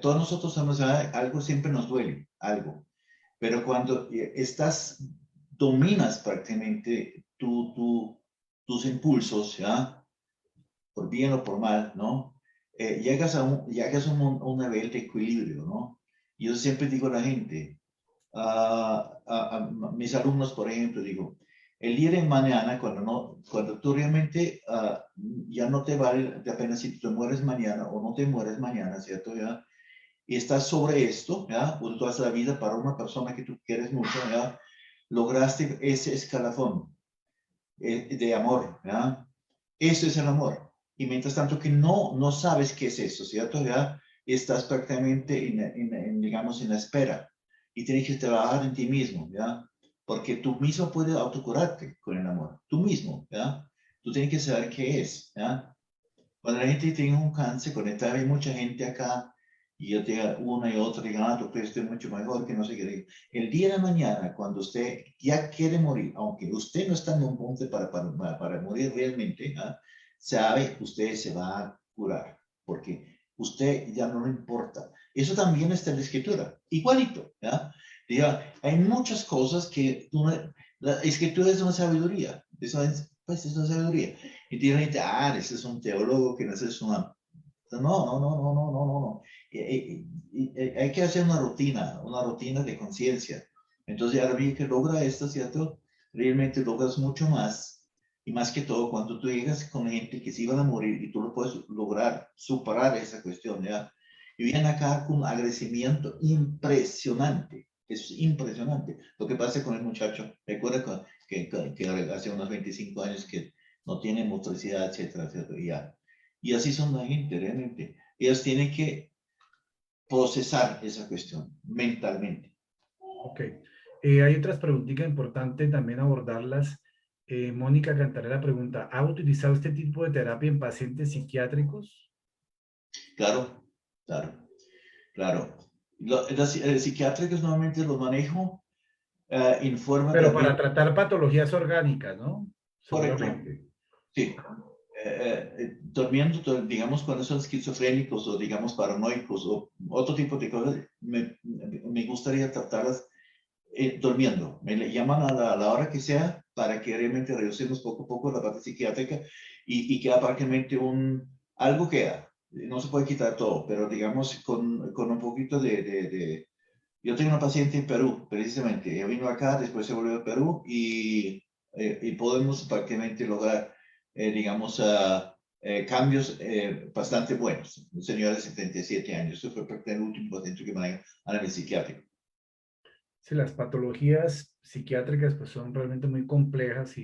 todos nosotros somos, algo siempre nos duele, algo. Pero cuando dominas prácticamente tus impulsos, ¿ya? Por bien o por mal, ¿no? Llegas a un nivel de equilibrio, ¿no? Yo siempre digo a la gente, a mis alumnos, por ejemplo, digo, el día de mañana, cuando tú realmente ya no te vale la pena si te mueres mañana o no te mueres mañana, ¿cierto? ¿Ya? Y estás sobre esto, ¿ya? Por toda la vida para una persona que tú quieres mucho, ¿ya? Lograste ese escalafón de amor, ¿ya? Eso es el amor. Y mientras tanto que no sabes qué es eso, ¿cierto? ¿Ya? Estás prácticamente, digamos, en la espera. Y tienes que trabajar en ti mismo, ¿ya? Porque tú mismo puedes autocurarte con el amor. Tú mismo, ¿ya? Tú tienes que saber qué es, ¿ya? Cuando la gente tiene un cáncer, cuando hay mucha gente acá, y yo tenga una y otra, digan, tú crees que estoy mucho mejor, que no sé qué. El día de mañana, cuando usted ya quiere morir, aunque usted no está en un punto para morir realmente, ¿ah? Sabe que usted se va a curar, porque usted ya no le importa. Eso también está en la escritura, igualito, ¿ya? Diga, hay muchas cosas que la escritura es una sabiduría, pues es una sabiduría. Y tiene gente, ese es un teólogo que no es una... No, no, no, no, no, no, no, no. Hay que hacer una rutina de conciencia. Entonces, a la vez que logra esto, ¿cierto? Realmente logras mucho más. Y más que todo, cuando tú llegas con gente que se iban a morir y tú lo puedes lograr, superar esa cuestión, ¿ya? Y vienen acá con un agradecimiento impresionante. Es impresionante. Lo que pasa con el muchacho, recuerda que hace unos 25 años que no tiene motricidad, etcétera, etcétera, y ya. Y así son la gente, realmente. Ellos tienen que procesar esa cuestión mentalmente. Ok. Hay otras preguntitas importantes también abordarlas. Mónica Cantarera pregunta, ¿ha utilizado este tipo de terapia en pacientes psiquiátricos? Claro, claro, claro. Los psiquiátricos normalmente los manejo en forma de Pero para abrir, tratar patologías orgánicas, ¿no? correcto, Seguramente. sí. Durmiendo, digamos, cuando son esquizofrénicos o, digamos, paranoicos o otro tipo de cosas, me gustaría tratarlas durmiendo. Me le llaman a la hora que sea para que realmente reducimos poco a poco la parte psiquiátrica y queda prácticamente algo queda. No se puede quitar todo, pero digamos con un poquito Yo tengo una paciente en Perú, precisamente. Ella vino acá, después se volvió a Perú y podemos prácticamente lograr, digamos, cambios bastante buenos. Un señor de 77 años. Eso fue prácticamente el último paciente que maneja análisis psiquiátrico. Sí, las patologías psiquiátricas pues son realmente muy complejas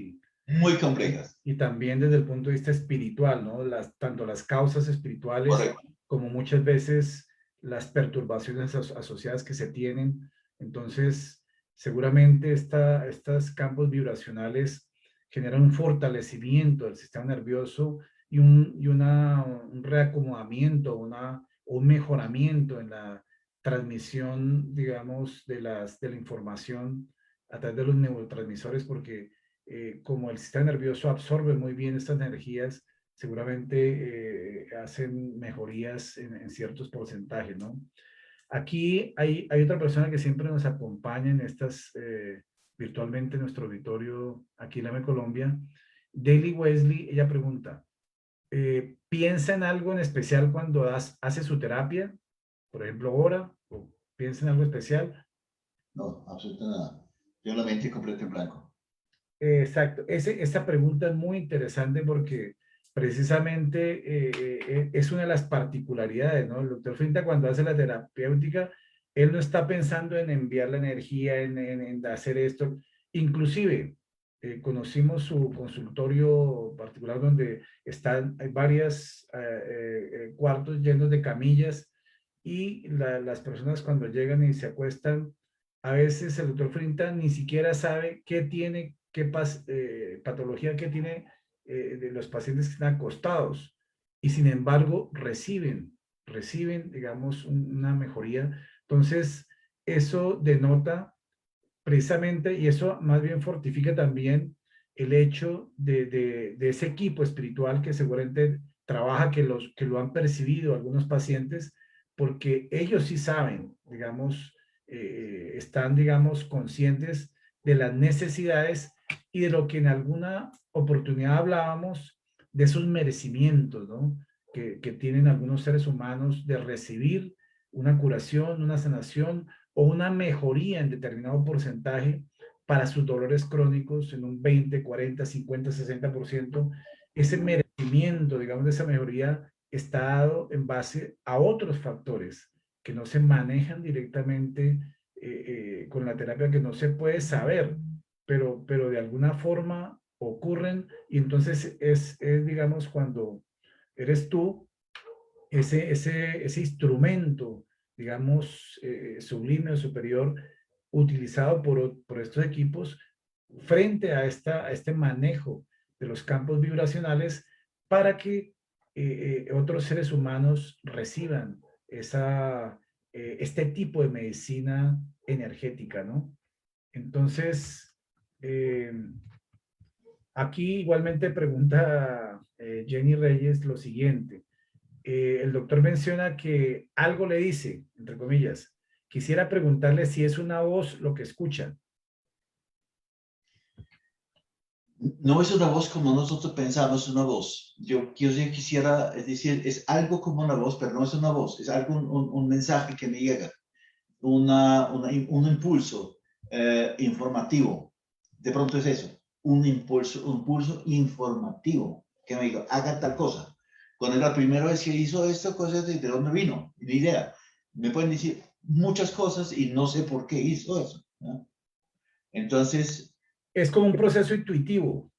Muy y, complejas. y también desde el punto de vista espiritual, ¿no? Tanto las causas espirituales Correcto. como muchas veces las perturbaciones asociadas que se tienen. Entonces, seguramente estos campos vibracionales generan un fortalecimiento del sistema nervioso un reacomodamiento, un mejoramiento en la transmisión, digamos, de la información a través de los neurotransmisores, porque como el sistema nervioso absorbe muy bien estas energías, seguramente hacen mejorías en ciertos porcentajes, ¿no? Aquí hay otra persona que siempre nos acompaña en virtualmente en nuestro auditorio aquí en la Colombia, Daily Wesley. Ella pregunta, ¿piensa en algo en especial cuando hace su terapia? Por ejemplo, ahora, o piensa en algo especial. No, absolutamente nada. Yo la mente completa en blanco. Exacto. Esta pregunta es muy interesante porque precisamente es una de las particularidades, ¿no? El doctor Finta cuando hace la terapéutica, él no está pensando en enviar la energía, en hacer esto. Inclusive, conocimos su consultorio particular donde hay varios cuartos llenos de camillas y las personas cuando llegan y se acuestan, a veces el doctor Frinta ni siquiera sabe qué tiene, patología que tiene de los pacientes que están acostados. y sin embargo reciben, digamos, una mejoría. Entonces, eso denota precisamente, y eso más bien fortifica también el hecho de ese equipo espiritual que seguramente trabaja, que lo han percibido algunos pacientes, porque ellos sí saben, digamos, están, digamos, conscientes de las necesidades y de lo que en alguna oportunidad hablábamos, de esos merecimientos, ¿no? Que tienen algunos seres humanos de recibir una curación, una sanación o una mejoría en determinado porcentaje para sus dolores crónicos en un 20, 40, 50, 60%. Ese merecimiento, digamos, de esa mejoría está dado en base a otros factores que no se manejan directamente con la terapia, que no se puede saber, pero de alguna forma ocurren, y entonces digamos, cuando eres tú ese instrumento, digamos, sublime o superior, utilizado por estos equipos frente a este manejo de los campos vibracionales para que otros seres humanos reciban este tipo de medicina energética, ¿no? Entonces, eh, aquí igualmente pregunta Jenny Reyes lo siguiente. El doctor menciona que algo le dice, entre comillas. Quisiera preguntarle si es una voz lo que escucha. No es una voz como nosotros pensamos, una voz. Yo quisiera decir, es algo como una voz, pero no es una voz, es algo, un mensaje que me llega, un impulso informativo. De pronto es eso, un pulso informativo que me diga, haga tal cosa. Cuando es la primera vez que hizo esto, cosas de dónde vino, ni idea. Me pueden decir muchas cosas y no sé por qué hizo eso, ¿no? Entonces, Es como un proceso intuitivo.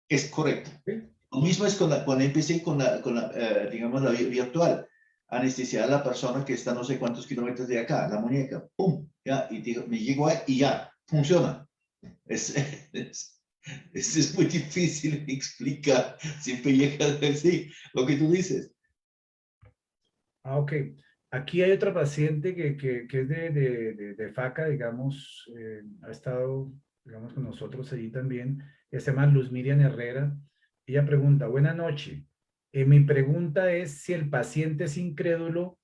es correcto. ¿Sí? Lo mismo es cuando empecé digamos, la virtual. Anestesiar a la persona que está no sé cuántos kilómetros de acá, la muñeca, ¡pum! Ya, y digo, me llegó ahí y ya, funciona. Es, es muy difícil explicar, siempre llega a decir lo que tú dices. Ah, ok. Aquí hay otra paciente que es de FACA, digamos, ha estado, digamos, con nosotros allí también. Ella se llama Luz Miriam Herrera. Ella pregunta, buena noche. Mi pregunta es si el paciente es incrédulo,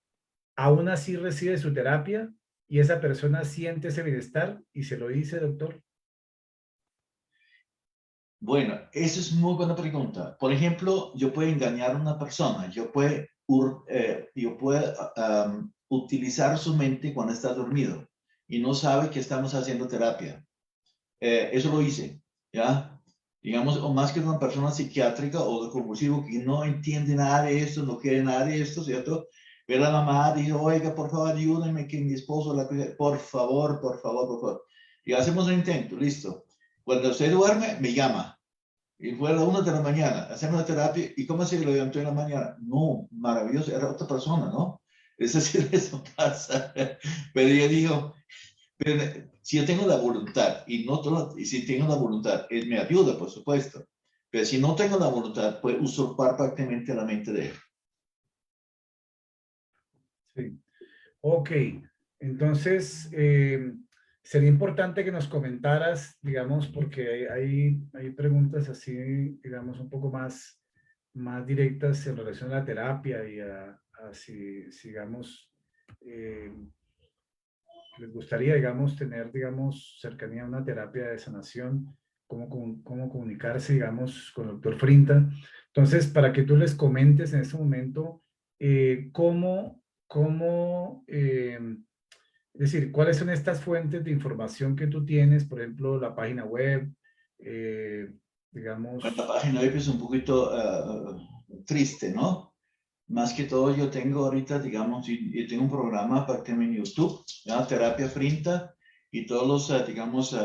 aún así recibe su terapia y esa persona siente ese bienestar y se lo dice, doctor. Bueno, esa es muy buena pregunta. Por ejemplo, yo puedo engañar a una persona, yo puedo utilizar su mente cuando está dormido y no sabe que estamos haciendo terapia. Eso lo hice, ¿ya? Digamos, o más que una persona psiquiátrica o de compulsivo que no entiende nada de esto, no quiere nada de esto, ¿cierto? Pero la mamá dice, oiga, por favor, ayúdenme que mi esposo la cuide. Por favor, por favor, por favor. Y hacemos un intento, listo. Cuando usted duerme, me llama. Y fue a las 1 de la mañana, hacemos la terapia. ¿Y cómo se levantó en la mañana? No, maravilloso, era otra persona, ¿no? Es decir, eso pasa. Pero yo digo, pero si yo tengo la voluntad y no y si tengo la voluntad, él me ayuda, por supuesto. Pero si no tengo la voluntad, puede usurpar prácticamente la mente de él. Sí. Ok, entonces sería importante que nos comentaras, digamos, porque hay preguntas así, digamos, un poco más directas en relación a la terapia y a si, digamos, eh, les gustaría, digamos, tener, digamos, cercanía a una terapia de sanación, cómo comunicarse, digamos, con el doctor Frinta. Entonces, para que tú les comentes en este momento es decir, cuáles son estas fuentes de información que tú tienes, por ejemplo, la página web, eh, Bueno, la digamos. página web es un poquito triste, ¿no? Más que todo yo tengo ahorita, digamos, yo tengo un programa aparte en YouTube, ¿ya? Terapia Frinta, y todos los, digamos,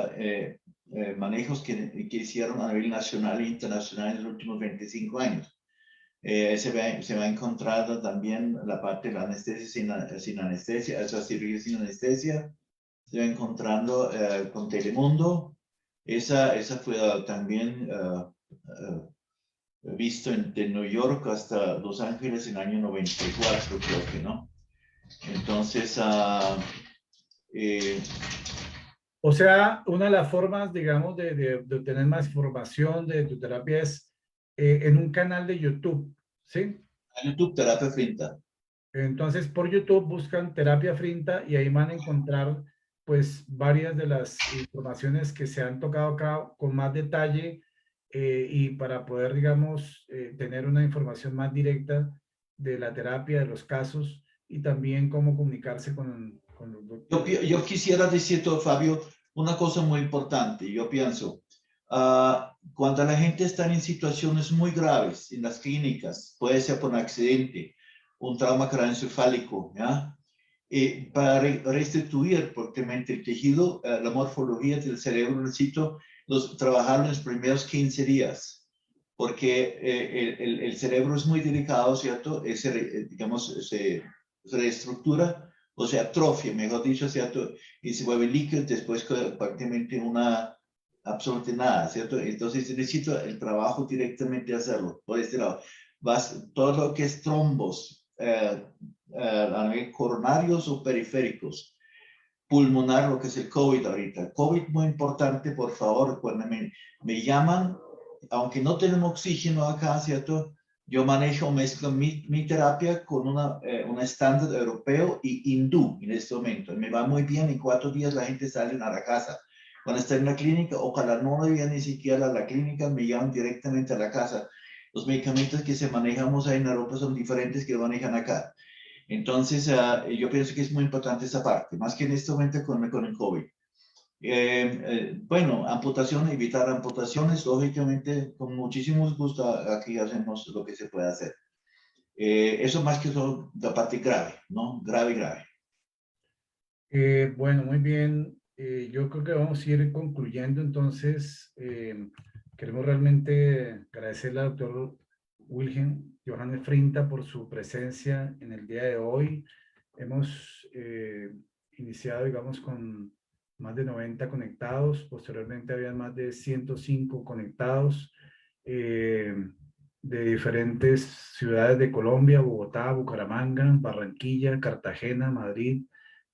manejos que hicieron a nivel nacional e internacional en los últimos 25 años. Se va encontrando también la parte de la anestesia sin anestesia, esa cirugía sin anestesia, se va encontrando con Telemundo. Esa fue también visto de New York hasta Los Ángeles en el año 94, creo que, ¿no? Entonces, eh, O sea, una de las formas, digamos, de obtener más información de tu terapia es en un canal de YouTube, ¿sí? YouTube Terapia Frinta. Entonces, por YouTube buscan terapia Frinta y ahí van a encontrar, pues, varias de las informaciones que se han tocado acá con más detalle y para poder, digamos, tener una información más directa de la terapia, de los casos y también cómo comunicarse con los doctores. Yo quisiera decirte, Fabio, una cosa muy importante. Yo pienso, cuando la gente está en situaciones muy graves en las clínicas, puede ser por un accidente, un trauma craneoencefálico, ¿ya? Para restituir propiamente el tejido, la morfología del cerebro, necesito trabajar en los primeros 15 días, porque el cerebro es muy delicado, ¿cierto? Digamos, se reestructura o se atrofia, mejor dicho, ¿cierto? Y se vuelve líquido después prácticamente una absolutamente nada, ¿cierto? Entonces necesito el trabajo directamente hacerlo, por este lado. Todo lo que es trombos, a nivel coronarios o periféricos, pulmonar, lo que es el COVID ahorita. COVID muy importante, por favor, cuando me llaman, aunque no tenemos oxígeno acá, ¿cierto? Yo manejo, mezclo mi terapia con una estándar europeo y hindú en este momento. Me va muy bien, en 4 días la gente sale a la casa. Cuando está en la clínica, ojalá no me vayan ni siquiera a la clínica, me llaman directamente a la casa. Los medicamentos que se manejamos ahí en Europa son diferentes que manejan acá. Entonces, yo pienso que es muy importante esa parte, más que en este momento con el COVID. Bueno, amputación, evitar amputaciones, lógicamente, con muchísimo gusto aquí hacemos lo que se puede hacer. Eso más que todo la parte grave, ¿no? Grave, grave. Bueno, muy bien. Yo creo que vamos a ir concluyendo. Entonces, queremos realmente agradecerle al doctor Wilhelm Johannes Frinta por su presencia en el día de hoy. Hemos iniciado, digamos, con más de 90 conectados. Posteriormente habían más de 105 conectados eh, de diferentes ciudades de Colombia: Bogotá, Bucaramanga, Barranquilla, Cartagena, Madrid,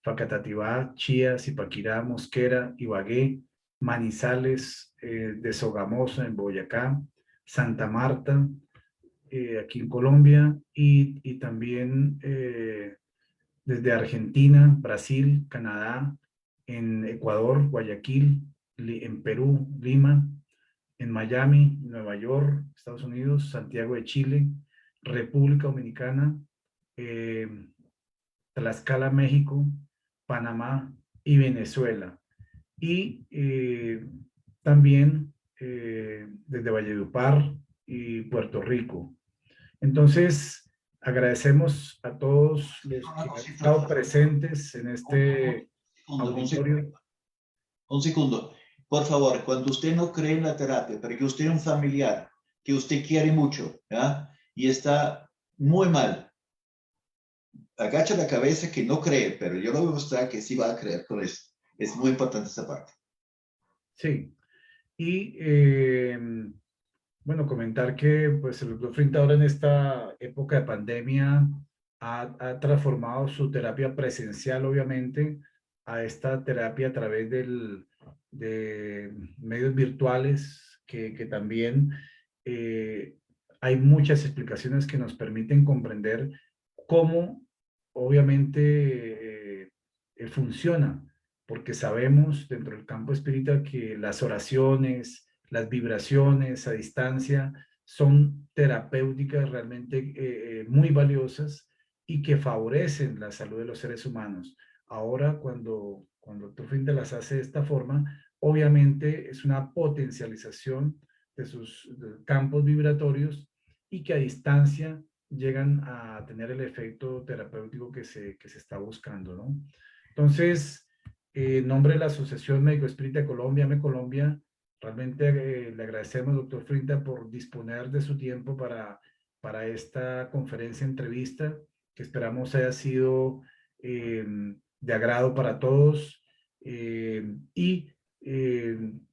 Facatativá, Chía, Zipaquirá, Mosquera, Ibagué, Manizales, de Sogamoso en Boyacá, Santa Marta, aquí en Colombia, y también desde Argentina, Brasil, Canadá, en Ecuador, Guayaquil, en Perú, Lima, en Miami, Nueva York, Estados Unidos, Santiago de Chile, República Dominicana, eh, Tlaxcala, México, Panamá y Venezuela. Y también desde Valledupar y Puerto Rico. Entonces, agradecemos a todos los Una que han cosita, estado presentes en este un segundo, auditorio. un segundo. Por favor, cuando usted no cree en la terapia, pero que usted es un familiar que usted quiere mucho, ¿ya? Y está muy mal, agacha la cabeza que no cree, pero yo le voy a mostrar que sí va a creer con eso. Es muy importante esa parte. Sí. Y bueno, comentar que pues el doctor Frinta ahora en esta época de pandemia ha transformado su terapia presencial, obviamente, a esta terapia a través de medios virtuales que también eh, hay muchas explicaciones que nos permiten comprender cómo, obviamente, funciona, porque sabemos dentro del campo espírita que las oraciones, las vibraciones a distancia son terapéuticas realmente muy valiosas y que favorecen la salud de los seres humanos. Ahora, cuando el Dr. las hace de esta forma, obviamente es una potencialización de sus campos vibratorios y que a distancia llegan a tener el efecto terapéutico que se está buscando, ¿no? Entonces, en nombre de la Asociación Médico Espírita de Colombia, AME Colombia, realmente le agradecemos, doctor Frinta, por disponer de su tiempo para esta conferencia, entrevista, que esperamos haya sido de agrado para todos y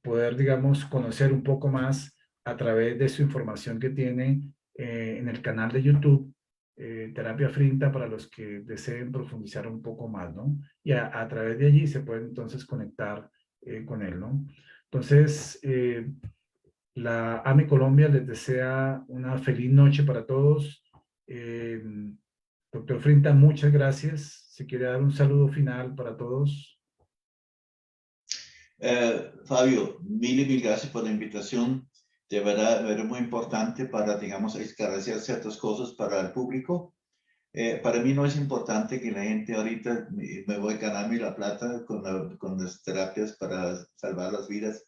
poder, digamos, conocer un poco más a través de su información que tiene en el canal de YouTube, Terapia Frinta, para los que deseen profundizar un poco más, ¿no? Y a través de allí se pueden entonces conectar con él, ¿no? Entonces, la AMI Colombia les desea una feliz noche para todos. Eh, Doctor Frinta, muchas gracias. Si quiere dar un saludo final para todos. Fabio, mil y mil gracias por la invitación. De verdad, era muy importante para, digamos, esclarecer ciertas cosas para el público. Para mí no es importante que la gente ahorita me voy a ganarme la plata con las terapias para salvar las vidas.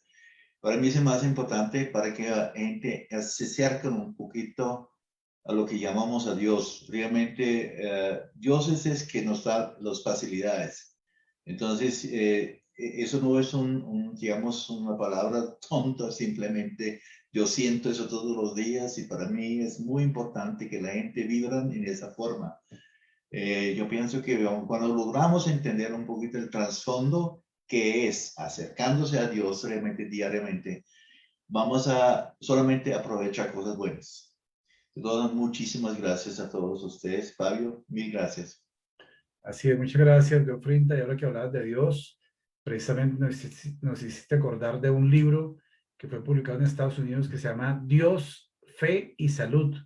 Para mí es más importante para que la gente se acerque un poquito a lo que llamamos a Dios. Realmente, Dios es el que nos da las facilidades. Entonces, eso no es digamos, una palabra tonta, simplemente yo siento eso todos los días y para mí es muy importante que la gente vibra en esa forma. Yo pienso que cuando logramos entender un poquito el trasfondo que es acercándose a Dios realmente diariamente, vamos a solamente aprovechar cosas buenas. Entonces, muchísimas gracias a todos ustedes. Fabio, mil gracias. Así es, muchas gracias, Doctor Frinta. Y ahora que hablabas de Dios, precisamente nos hiciste acordar de un libro que fue publicado en Estados Unidos que se llama Dios, Fe y Salud.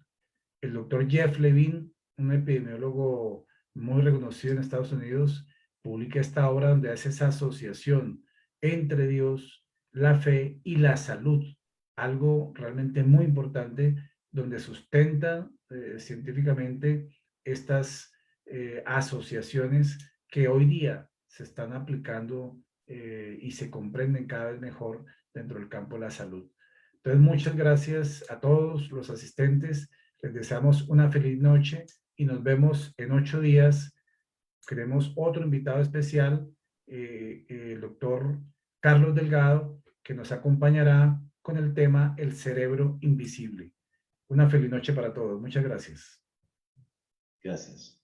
El doctor Jeff Levine, un epidemiólogo muy reconocido en Estados Unidos, publica esta obra donde hace esa asociación entre Dios, la fe y la salud, algo realmente muy importante donde sustenta científicamente estas asociaciones que hoy día se están aplicando y se comprenden cada vez mejor dentro del campo de la salud. Entonces, muchas gracias a todos los asistentes. Les deseamos una feliz noche y nos vemos en 8 días. Tenemos otro invitado especial, el doctor Carlos Delgado, que nos acompañará con el tema El cerebro invisible. Una feliz noche para todos. Muchas gracias. Gracias.